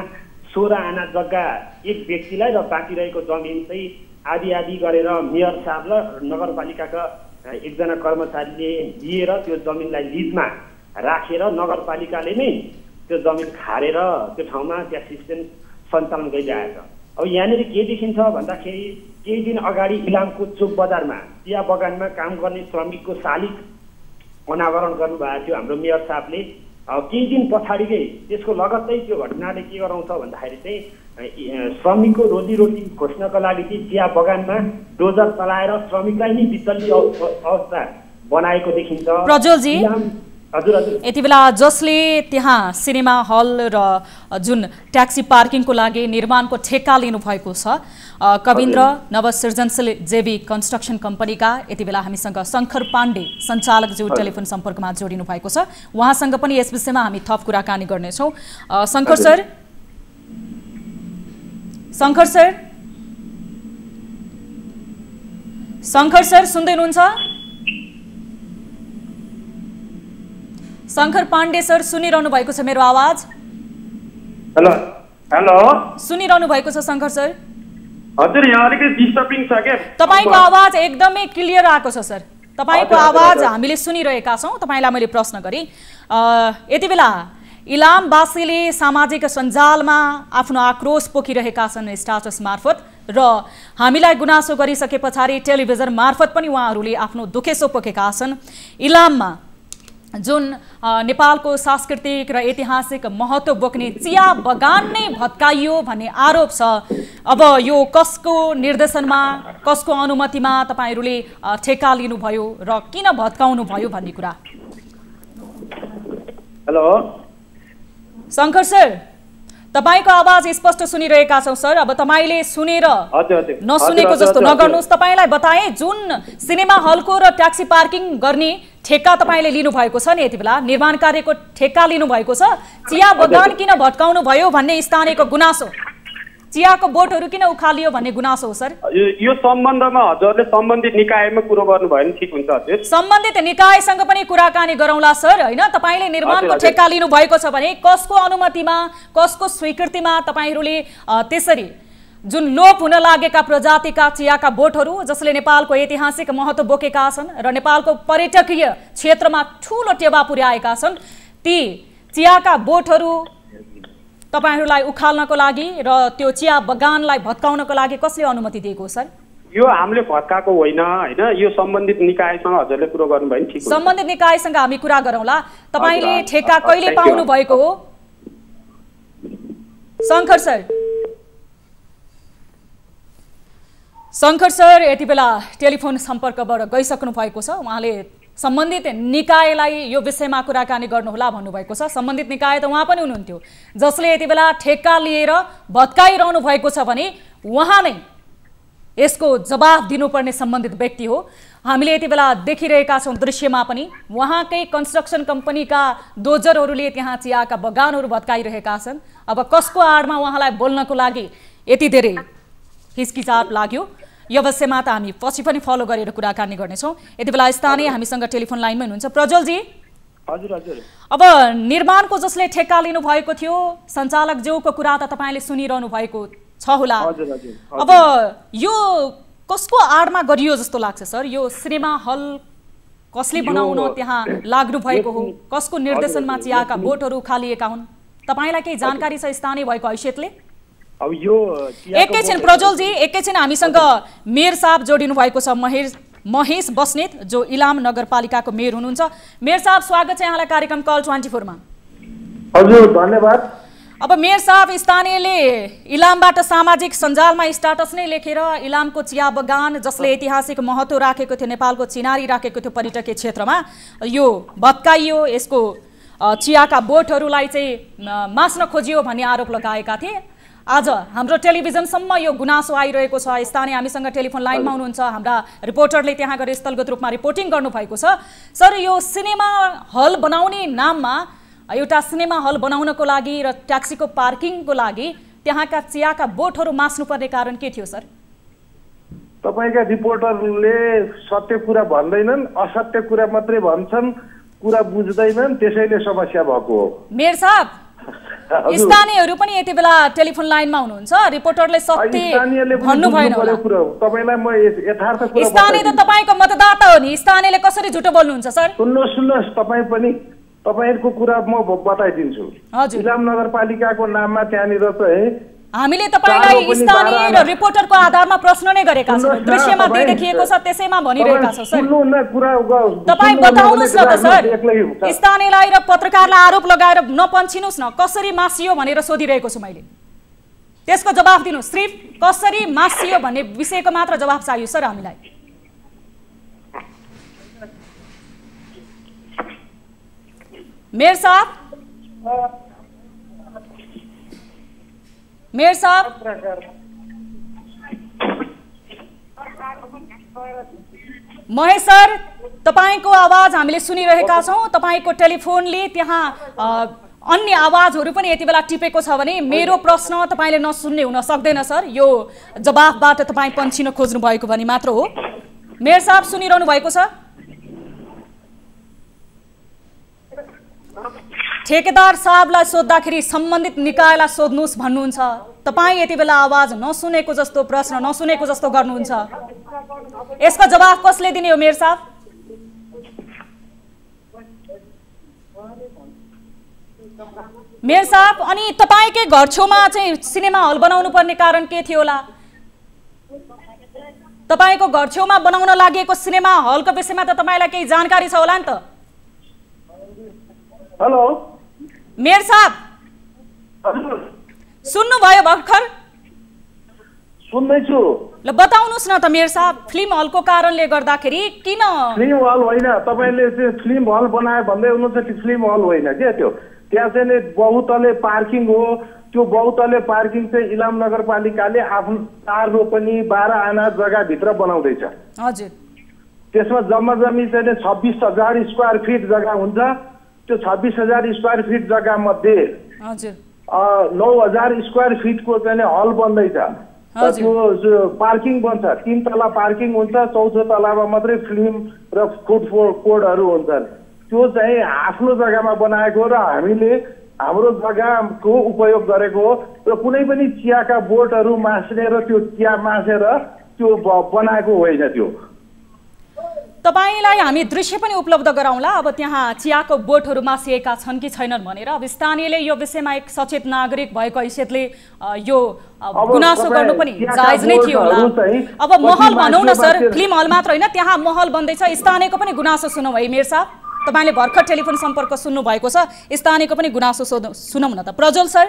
S8: 16 आना जग्गा एक व्यक्तिलाई र बाँकी रहेको जमिन चाहिँ आधी गरेर मेयर साहब र नगरपालिकाका एकजना कर्मचारीले लिएर त्यो जमिनलाई लिजमा राखेर नगरपालिकाले नै त्यो जमिन खारेर त्यो ठाउँमा त्यहाँ सिस्टम सञ्चालन गरिरहेछ। अब यहाँनिर के देखिन्छ भन्दाखेरि केही दिन अगाडि इलामको चोक बजारमा चिया बगानमा काम गर्ने श्रमिकको शालिग अनावरण गर्नुभएको थियो हाम्रो मेयर साहबले। केही दिन पछाडि नै त्यसको लगत्तै त्यो घटनाले के गराउँछ भन्दाखेरि चाहिँ श्रमिकको रोजीरोटी खोज्नको लागि चाहिँ चिया बगानमा डोजर चलाएर श्रमिकलाई नै विचल्ली अवस्था बनाएको देखिन्छ।
S1: प्रज्वलजी,
S8: हजुर
S1: यति बेला जसले त्यहाँ सिनेमा हल र जुन ट्याक्सी पार्किङको लागि निर्माणको ठेक्का लिनुभएको छ, कविन्द्र नवसृजनशील जेबी कन्स्ट्रक्सन कम्पनीका यति बेला हामीसँग शङ्कर पाण्डे सञ्चालकज्यू टेलिफोन सम्पर्कमा जोडिनु भएको छ। उहाँसँग पनि यस विषयमा हामी थप कुराकानी गर्नेछौँ। शङ्कर सर सुन्दै हुनुहुन्छ? शङ्कर पाण्डे सर सुनिरहनु भएको छ मेरो आवाज?
S11: हेलो हेलो,
S1: सुनिरहनु भएको छ शङ्कर सर?
S11: हजुर, यहाँ अलिकति डिस्टर्बिङ छ के?
S1: तपाईको आवाज एकदमै क्लियर आएको छ सर। तपाईको आवाज हामीले सुनिरहेका छौँ। तपाईलाई मैले प्रश्न गरेँ, यति बेला इलामवासीले सामाजिक सञ्जालमा आफ्नो आक्रोश पोखिरहेका छन् स्ट्याटस मार्फत र हामीलाई गुनासो गरिसके पछाडि टेलिभिजन मार्फत पनि उहाँहरूले आफ्नो दुखेसो पोखेका छन्। इलाममा जुन नेपालको सांस्कृतिक र ऐतिहासिक महत्त्व बोक्ने चिया बगान नै भत्काइयो भन्ने आरोप छ। अब यो कसको निर्देशनमा कसको अनुमतिमा तपाईहरूले ठेक्का लिनुभयो र किन भत्काउनु भयो भन्ने कुरा।
S11: हेलो
S1: शङ्कर सर, तपाईको आवाज स्पष्ट सुनिरहेका छौँ सर। अब तपाईले सुनेर नसुनेको जस्तो नगर्नुहोस्। तपाईलाई बताए जुन सिनेमा हलको र ट्याक्सी पार्किङ गर्ने ठेक्का तपाईले लिनुभएको छ नि, यति बेला निर्माण कार्यको ठेक्का लिनुभएको छ, चिया बगान किन भत्काउनु भयो भन्ने स्थानीयको गुनासो, चियाको बोटहरू किन उखालियो भन्ने गुनासो हो सर।
S11: यो सम्बन्धमा हजुरले सम्बन्धित निकायमा कुरो गर्नुभयो भने ठिक हुन्छ हजुर।
S1: सम्बन्धित निकायसँग पनि कुराकानी गरौँला सर, होइन? तपाईले निर्माणको ठेक्का लिनु भएको छ भने कसको अनुमतिमा कसको स्वीकृतिमा तपाईहरूले त्यसरी जुन लोप हुन लागेका प्रजातिका चियाका बोटहरू जसले नेपालको ऐतिहासिक महत्त्व बोकेका छन् र नेपालको पर्यटकीय क्षेत्रमा ठूलो टेवा पुर्याएका छन्, ती चियाका बोटहरू तपाईहरूलाई उखाल्नको लागि र त्यो चिया बगानलाई भत्काउनको लागि कसले अनुमति दिएको हो सर?
S11: यो हामीले भत्काएको होइन, होइन? यो सम्बन्धित निकायसँग हजुरले कुरो गर्नुभयो भने ठिक हुन्छ।
S1: सम्बन्धित निकायसँग हामी कुरा गरौँला। तपाईले ठेक्का कहिले पाउनु भएको हो शङ्कर सर? शङ्कर सर यति बेला टेलिफोन सम्पर्कबाट गइसक्नु भएको छ। उहाँले सम्बन्धित निकायलाई यो विषयमा कुराकानी गर्नुहोला भन्नुभएको छ। सम्बन्धित निकाय त उहाँ पनि हुनुहुन्थ्यो जसले यति बेला ठेक्का लिएर भत्काइरहनु भएको छ भने उहाँ नै यसको जवाफ दिनुपर्ने सम्बन्धित व्यक्ति हो। हामीले यति बेला देखिरहेका छौँ दृश्यमा पनि उहाँकै कन्स्ट्रक्सन कम्पनीका डोजरहरूले त्यहाँ चियाका बगानहरू भत्काइरहेका छन्। अब कसको आडमा उहाँलाई बोल्नको लागि यति धेरै हिचकिचाट लाग्यो यो विषयमा त हामी पछि पनि फलो गरेर कुराकानी गर्नेछौँ। यति बेला स्थानीय हामीसँग टेलिफोन लाइनमा हुनुहुन्छ। प्रज्वलजी,
S11: हजुर हजुर,
S1: अब निर्माणको जसले ठेक्का लिनु भएको थियो सञ्चालक ज्यूको कुरा त तपाईँले सुनिरहनु भएको छ होला। अब यो कसको आडमा गरियो जस्तो लाग्छ सर? यो सिनेमा हल कसले बनाउन त्यहाँ लाग्नु भएको हो? कसको निर्देशनमा चियाका बोटहरू उखालिएका हुन्? तपाईँलाई केही जानकारी छ स्थानीय भएको हैसियतले?
S11: अब यो
S1: एकैछिन प्रज्वलजी, एकैछिन हामीसँग मेयर साहब जोडिनु भएको छ, महेश बस्नेत, जो इलाम नगरपालिकाको मेयर हुनुहुन्छ। मेयर साहब, स्वागत छ यहाँलाई कार्यक्रम कल 24 मा।
S12: हजुर, धन्यवाद।
S1: अब मेयर साहब, स्थानीयले इलामबाट सामाजिक सञ्जालमा स्ट्याटस नै लेखेर इलामको चिया बगान जसले ऐतिहासिक महत्त्व राखेको थियो, नेपालको चिनारी राखेको थियो पर्यटकीय क्षेत्रमा, यो भत्काइयो, यसको चियाका बोटहरूलाई चाहिँ मास्न खोजियो भन्ने आरोप लगाएका थिए। आज हाम्रो टेलिभिजनसम्म यो गुनासो आइरहेको छ। स्थानीय हामीसँग टेलिफोन लाइनमा हुनुहुन्छ, हाम्रा रिपोर्टरले त्यहाँ गएर स्थलगत रूपमा रिपोर्टिङ गर्नुभएको छ। सर, यो सिनेमा हल बनाउने नाममा एउटा सिनेमा हल बनाउनको लागि र ट्याक्सीको पार्किङको लागि त्यहाँका चियाका बोटहरू मास्नुपर्ने कारण के थियो सर?
S12: तपाईँका रिपोर्टरले सत्य कुरा भन्दैनन्, असत्य कुरा मात्रै भन्छन्, कुरा बुझ्दैनन्, त्यसैले समस्या भएको हो।
S1: मेयर साहब, स्थानीयहरू पनि यति बेला टेलिफोन लाइनमा हुनुहुन्छ, रिपोर्टरले सत्य भन्नु भएन होला।
S12: तपाईलाई म यथार्थ कुरा,
S1: स्थानीय त तपाईँको मतदाता हो नि, स्थानीयले कसरी झुटो बोल्नुहुन्छ सर?
S12: सुन्नुहोस्, तपाईँ पनि तपाईँहरूको कुरा म बताइदिन्छु। इलाम नगरपालिकाको नाममा त्यहाँनिर चाहिँ
S1: हामीले तपाईलाई स्थानीय र रिपोर्टरको आधारमा प्रश्न नै गरेका छौँ। दृश्यमा जे देखिएको छ त्यसैमा भनिरहेका छौँ सर। तपाईँ बताउनुहोस् न त सर, स्थानीयलाई र पत्रकारलाई आरोप लगाएर नपन्छिनुहोस् न, कसरी मासियो भनेर सोधिरहेको छु मैले। त्यसको जवाफ दिनुहोस्, सिर्फ कसरी मासियो भन्ने विषयको मात्र जवाफ चाहियो सर हामीलाई। मेयर साहब, मेयर साहब, महेश सर, तपाईँको आवाज हामीले सुनिरहेका छौँ। तपाईँको टेलिफोनले त्यहाँ अन्य आवाजहरू पनि यति बेला टिपेको छ भने मेरो प्रश्न तपाईँले नसुन्ने हुन सक्दैन सर। यो जवाफबाट तपाईँ पन्छिन खोज्नु भएको भने मात्र हो। मेयर साहब, सुनिरहनु भएको छ? ठेकेदार साहबलाई सोद्धाखेरि सम्बन्धित निकायलाई सोध्नुहोस् भन्नुहुन्छ। तपाईँ यति बेला आवाज नसुनेको जस्तो, प्रश्न नसुनेको जस्तो गर्नुहुन्छ। यसको जवाफ कसले दिने हो मेयर साहब? मेयर साहब, अनि तपाईँकै घर छेउमा चाहिँ सिनेमा हल बनाउनु पर्ने कारण के थियो होला? तपाईँको घर छेउमा बनाउन लागेको सिनेमा हलको विषयमा त तपाईँलाई केही जानकारी छ होला नि त?
S12: हेलो
S1: मेयर साहब सुन्नुभयो भर्खर?
S12: सुन्दैछु।
S1: ल बताउनुहोस् न त मेयर साहब, फिल्म हलको कारणले गर्दाखेरि किन?
S12: फिल्म हल होइन, तपाईँले चाहिँ फिल्म हल बनायो भन्दै हुनुहुन्छ, फिल्म हल होइन क्या त्यो। त्यहाँ चाहिँ बहुतले पार्किङ हो। त्यो बहुतले पार्किङ चाहिँ इलाम नगरपालिकाले आफ्नो 4 रोपनी 12 आना जग्गाभित्र बनाउँदैछ।
S1: हजुर।
S12: त्यसमा जम्मा जम्मी चाहिँ 26,000 स्क्वायर फिट जग्गा हुन्छ। त्यो 26,000 स्क्वायर फिट जग्गा मध्ये
S1: हजुर
S12: 9,000 स्क्वायर फिटको चाहिँ हल बन्दैछ। त्यो पार्किङ बन्छ, 3 तला पार्किङ हुन्छ, 4थो तलामा मात्रै फिल्म र फुड कोर्टहरू हुन्छन्। त्यो चाहिँ आफ्नो जग्गामा बनाएको र हामीले हाम्रो जग्गाको उपयोग गरेको हो र कुनै पनि चियाका बोटहरू मास्ने र त्यो चिया मासेर त्यो बनाएको होइन। त्यो
S1: तपाईलाई हामी दृश्य पनि उपलब्ध गराउँला। अब त्यहाँ चियाको बोटहरू मासिएका छन् कि छैनन् भनेर अब स्थानीयले यो विषयमा एक सचेत नागरिक भएको हैसियतले यो गुनासो गर्नु पनि जायज नै थियो होला। अब महल भनौँ न सर, फिल्म हल मात्र होइन, त्यहाँ महल बन्दैछ। स्थानीयको पनि गुनासो सुनौँ है मेयर साहब। तपाईले भर्खर टेलिफोन सम्पर्क सुन्नु भएको छ, स्थानीयको पनि गुनासो सुनौँ न त। प्रज्वल सर।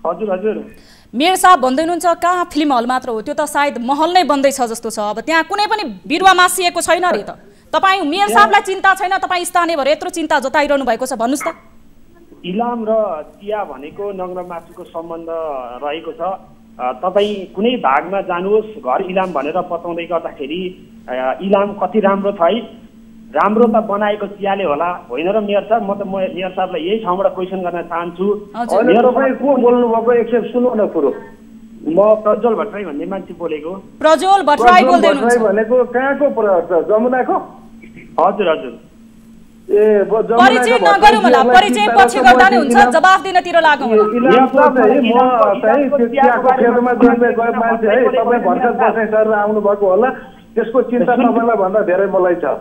S11: हजुर हजुर।
S1: मेयर साहब भन्दै हुनुहुन्छ कहाँ फिल्म हल मात्र हो, त्यो त सायद महल नै बन्दैछ जस्तो छ। अब त्यहाँ कुनै पनि बिरुवा मासिएको छैन अरे त। तपाईँ मेयर साहबलाई चिन्ता छैन, तपाईँ स्थानीय भएर यत्रो चिन्ता जताइरहनु भएको छ, भन्नुहोस् त।
S11: इलाम र चिया भनेको नङ्ग्रा मासुको सम्बन्ध रहेको छ। तपाईँ कुनै भागमा जानुहोस्, घर इलाम भनेर बताउँदै गर्दाखेरि इलाम कति राम्रो छ है। राम्रो त बनाएको चियाले होला, होइन र मेयर साहब? म मेयर साहबलाई यही ठाउँबाट क्वेसन गर्न चाहन्छु।
S12: तपाईँ को बोल्नु भएको एकखेप सुन्नु न कुरो।
S11: म प्रज्वल भट्टराई भन्ने मान्छे बोलेको।
S1: प्रज्वल भट्टराई बोल्दै हुनुहुन्छ
S12: भनेको कहाँको? जमुनाको?
S11: हजुर हजुर।
S12: ए
S1: परिचय नगरौँ होला, परिचय पछि गर्दा नै हुन्छ, जवाफ दिनतिर लागौँ होला।
S12: इलामको चाहिँ म चाहिँ त्यो चियाको क्षेत्रमा जन्मेको मान्छे है। तपाईँ भर्खर दसैँ सरेर आउनु भएको होला, त्यसको चिन्ता तपाईँलाई भन्दा धेरै मलाई छ।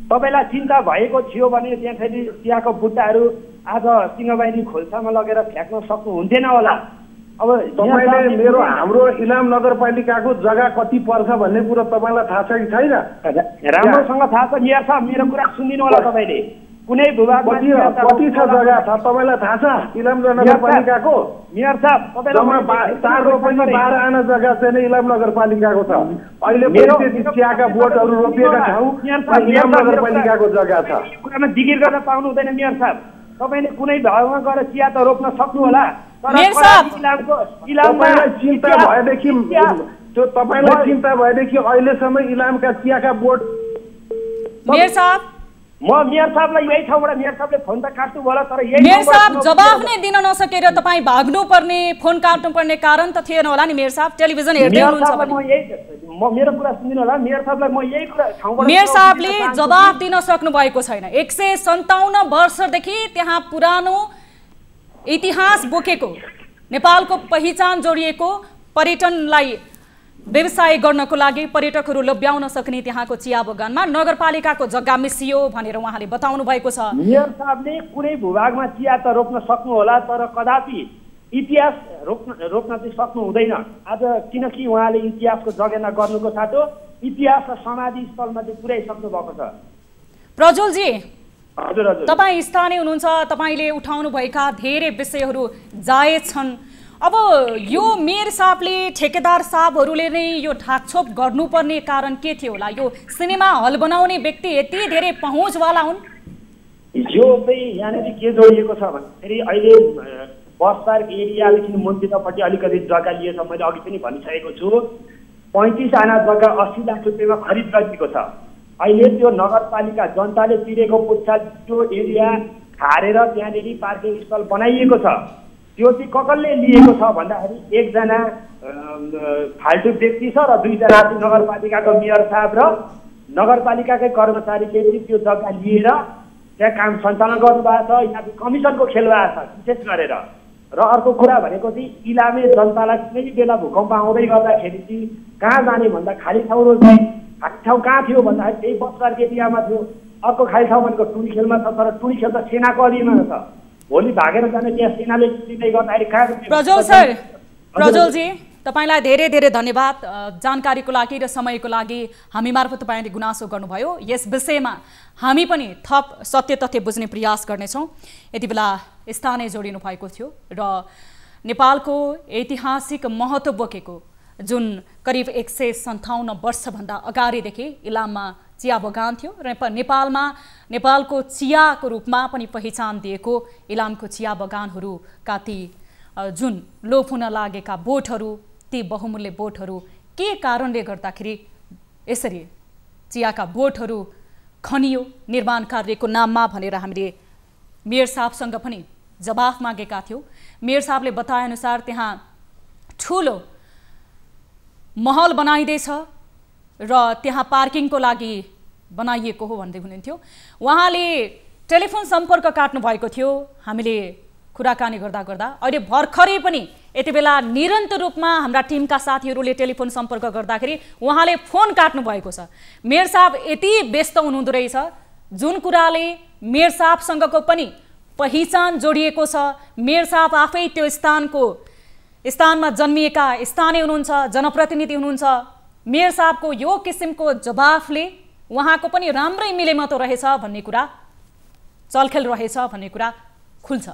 S11: तपाईँलाई चिन्ता भएको थियो भने त्यहाँ फेरि चियाको बुट्टाहरू आज सिंहबाहिनी खोल्सामा लगेर फ्याँक्न सक्नुहुन्थेन होला। अब
S12: तपाईँले मेरो हाम्रो इलाम नगरपालिकाको जग्गा कति पर्छ भन्ने कुरो तपाईँलाई थाहा छ कि छैन?
S11: राम्रोसँग थाहा छ मेयर साहब, मेरो कुरा सुनिदिनु होला तपाईँले। कुनै भूभागमा
S12: कति छ जग्गा तपाईँलाई थाहा छ इलाम नगरपालिकाको?
S11: मेयर साहब
S12: जम्मा 4 रोपनी 12 आना जग्गा चाहिँ इलाम नगरपालिकाको छ। अहिले चियाका बोटहरू रोपिएका ठाउँ इलाम नगरपालिकाको जग्गा छ।
S11: कुरामा दिगिर गर्न पाउनु हुँदैन मेयर साहब। तपाईँले कुनै भागमा गएर चिया त रोप्न सक्नु होला।
S1: मेयर साहब
S12: तपाईँलाई चिन्ता भएदेखि अहिलेसम्म इलामका चियाका बोट
S1: मेयर साहब
S11: म मेयर साहबलाई यही ठाउँबाट मेयर साहबले फोन त काट्नु होला, तर यही
S1: मेयर साहब जवाफ नै दिन नसकेर तपाईँ भाग्नु पर्ने, फोन काट्नु पर्ने कारण त थिएन होला नि मेयर साहब? टेलिभिजन हेर्दै हुनुहुन्छ भने
S11: मेरो कुरा सुनिदिनु होला। मेयर साहबलाई म यही कुरा ठाउँबाट
S1: मेयर साहबले जवाफ दिन सक्नु भएको छैन। 157 वर्षदेखि त्यहाँ पुरानो इतिहास बोकेको, नेपालको पहिचान जोडिएको, पर्यटनलाई व्यवसाय गर्नको लागि पर्यटकहरू लोभ्याउन सक्ने त्यहाँको चिया बगानमा नगरपालिकाको जग्गा मिसियो भनेर उहाँले बताउनु भएको छ।
S11: मेयर साहबले कुनै भूभागमा चिया त रोप्न सक्नु होला, तर कदापि इतिहास रोप्न चाहिँ सक्नु हुँदैन। आज किनकि उहाँले इतिहासको जगेर्ना गर्नुको साटो इतिहास र समाधि स्थलमा चाहिँ पुर्याइसक्नु भएको छ।
S1: प्रज्वलजी,
S11: हजुर हजुर,
S1: तपाईँ स्थानीय हुनुहुन्छ, तपाईँले उठाउनु भएका धेरै विषयहरू जायज छन्। अब यो मेयर साहबले, ठेकेदार साहबहरूले नै यो ढाकछोप गर्नुपर्ने कारण के थियो होला? यो सिनेमा हल बनाउने व्यक्ति यति धेरै पहुँचवाला हुन्?
S11: यो चाहिँ यहाँनिर के जोडिएको छ भन्दाखेरि अहिले बस पार्क एरियादेखि मन्दिरपट्टि अलिकति जग्गा लिएछ। मैले अघि पनि भनिसकेको छु, 35 आना जग्गा 80 लाख रुपियाँमा खरिद गरिएको छ। अहिले त्यो नगरपालिका जनताले तिरेको पैसा त्यो एरिया खारेर त्यहाँनिर पार्किङ स्थल बनाइएको छ। त्यो चाहिँ कसले लिएको छ भन्दाखेरि एकजना फाल्टु व्यक्ति छ र 2 जना नगरपालिकाको मेयर साहब र नगरपालिकाकै कर्मचारीले चाहिँ त्यो जग्गा लिएर त्यहाँ काम सञ्चालन गर्नुभएको छ। यहाँ कमिसनको खेल भएको छ विशेष गरेर। र अर्को कुरा भनेको चाहिँ इलामे जनतालाई कुनै बेला भूकम्प आउँदै गर्दाखेरि चाहिँ कहाँ जाने भन्दा खाली ठाउँ रोज्ने। खाली ठाउँ कहाँ थियो भन्दाखेरि त्यही बसपार्क एरियामा थियो। अर्को खाली ठाउँ भनेको टुडी खेलमा छ, तर टुडी खेल त सेनाको अधीनमा छ। भोलि भागेर जाने त्यहाँ सेनाले चिन्दै गर्दाखेरि कहाँ?
S1: प्रज्वल सर, प्रज्वलजी तपाईलाई धेरै धेरै धन्यवाद जानकारीको लागि र समयको लागि हामी मार्फत तपाईले गुनासो गर्नुभयो। यस विषयमा हामी पनि थप सत्य तथ्य बुझ्ने प्रयास गर्नेछौँ। यति बेला स्थानीय जोडिनु भएको थियो र नेपालको ऐतिहासिक महत्त्व बोकेको जुन करिब 157 वर्षभन्दा अगाडिदेखि इलाममा चिया बगान थियो र नेपालमा नेपालको चियाको रूपमा पनि पहिचान दिएको इलामको चिया बगानहरूका ती जुन लोप हुन लागेका बोटहरू, ती बहुमूल्य बोटहरू के कारणले गर्दाखेरि यसरी चियाका बोटहरू खनियो निर्माण कार्यको नाममा भनेर हामीले मेयर साहबसँग पनि जवाफ मागेका थियौँ। मेयर साहबले बताएअनुसार त्यहाँ ठुलो महल बनाइँदैछ र त्यहाँ पार्किङको लागि बनाइएको हो भन्दै हुनुहुन्थ्यो। उहाँले टेलिफोन सम्पर्क काट्नु भएको थियो। हामीले कुराकानी गर्दा गर्दा अहिले भर्खरै पनि यति बेला निरन्तर रूपमा हाम्रा टिमका साथीहरूले टेलिफोन सम्पर्क गर्दाखेरि उहाँले फोन काट्नु भएको छ। मेयर साहब यति व्यस्त हुनुहुँदो रहेछ जुन कुराले मेयर साहबसँगको पनि पहिचान जोडिएको छ। मेयर साहब आफै त्यो स्थानमा जन्मिएका स्थानीय हुनुहुन्छ, जनप्रतिनिधि हुनुहुन्छ। मेयर साहबको यो किसिमको जवाफले उहाँको पनि राम्रै मिलेमतो रहेछ भन्ने कुरा, चलखेल रहेछ भन्ने कुरा खुल्छ।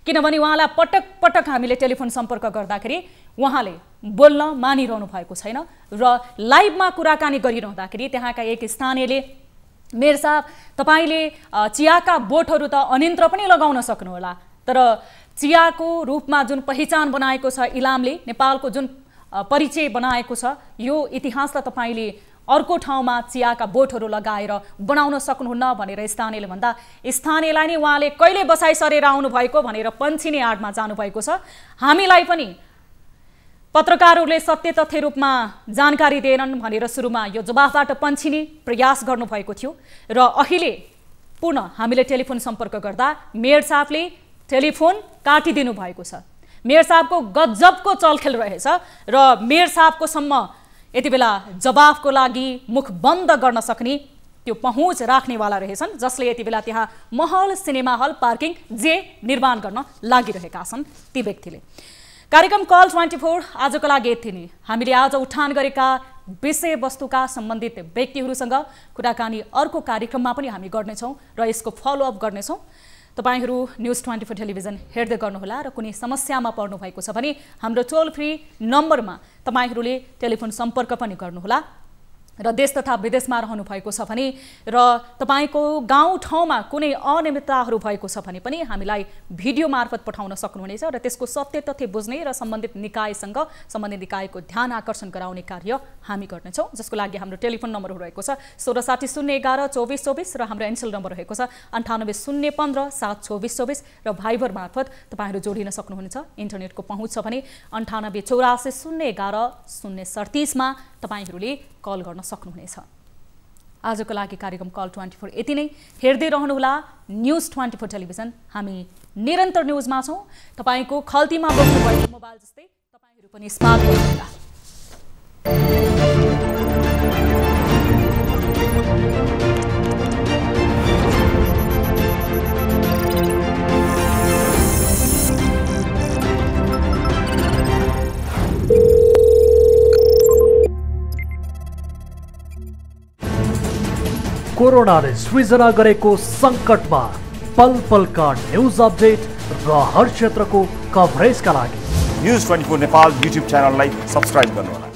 S1: किनभने उहाँलाई पटक पटक हामीले टेलिफोन सम्पर्क गर्दाखेरि उहाँले बोल्न मानिरहनु भएको छैन र लाइभमा कुराकानी गरिरहँदाखेरि त्यहाँका एक स्थानीयले मेयर साहब तपाईले चियाका बोटहरू त अन्यन्त्र पनि लगाउन सक्नुहोला, तर चियाको रूपमा जुन पहिचान बनाएको छ इलामले, नेपालको जुन परिचय बनाएको छ, यो इतिहासलाई तपाईले अर्को ठाउँमा चियाका बोटहरू लगाएर बनाउन सक्नुहुन्न भनेर स्थानीयले भन्दा स्थानीयलाई नै उहाँले कहिले बसाइ सरेर आउनु भएको भनेर पन्छिने आडमा जानुभएको छ। हामीलाई पनि पत्रकारहरूले सत्य तथ्य रूपमा जानकारी दिएनन् भनेर सुरुमा यो जवाफबाट पन्छिने प्रयास गर्नुभएको थियो र अहिले पुनः हामीले टेलिफोन सम्पर्क गर्दा मेयर साहबले टेलिफोन काटिदिनु भएको छ। मेयर साहबको गजबको चलखेल रहेछ र मेयर साहबको सम्म यति बेला जवाफको लागि मुख बन्द गर्न सक्ने त्यो पहुँच राख्नेवाला रहेछन्, जसले यति बेला त्यहाँ महल, सिनेमा हल, पार्किङ जे निर्माण गर्न लागिरहेका छन् ती व्यक्तिले। कार्यक्रम कल 24 आजको लागि यति नै। हामीले आज उठान गरेका विषयवस्तुका सम्बन्धित व्यक्तिहरूसँग कुराकानी अर्को कार्यक्रममा पनि हामी गर्नेछौँ र यसको फलोअप गर्नेछौँ। तपाईहरू न्युज 24 टेलिभिजन हेर्दै गर्नुहोला र कुनै समस्यामा पर्नु भएको छ भने हाम्रो टोल फ्री नम्बरमा तपाईहरूले टेलिफोन सम्पर्क पनि गर्नुहोला र देश तथा विदेशमा रहनु भएको छ भने र तपाईको गाउँ ठाउँमा कुनै अनियमितताहरू भएको छ भने पनि हामीलाई भिडियो मार्फत पठाउन सक्नुहुनेछ र त्यसको सत्य तथ्य बुझ्ने र सम्बन्धित निकायसँग सम्बन्धित निकायको ध्यान आकर्षण गराउने कार्य हामी गर्नेछौँ, जसको लागि हाम्रो टेलिफोन नम्बर रहेको छ 1660 011 2424 र हाम्रो एनसेल नम्बर रहेको छ 98 015 72424 र भाइबर मार्फत तपाईहरू जोडिन सक्नुहुनेछ। इन्टरनेटको पहुँच छ भने 98 84 011 037 मा तपाईहरूले कल गर्न सक्नुहुनेछ। आजको लागि कार्यक्रम कल 24 यति नै। हेर्दै रहनुहोला न्युज 24 टेलिभिजन। हामी निरन्तर न्युजमा छौँ। तपाईको खल्तीमा बोक्नु भएको मोबाइल जस्तै तपाईहरू पनि स्मार्ट गर्नुहोला।
S2: कोरोनाले सृजना गरेको सङ्कटमा पल पलका न्युज अपडेट र हर क्षेत्रको कभरेजका लागि
S13: न्युज 24 नेपाल युट्युब च्यानललाई सब्स्क्राइब गर्नुहोला।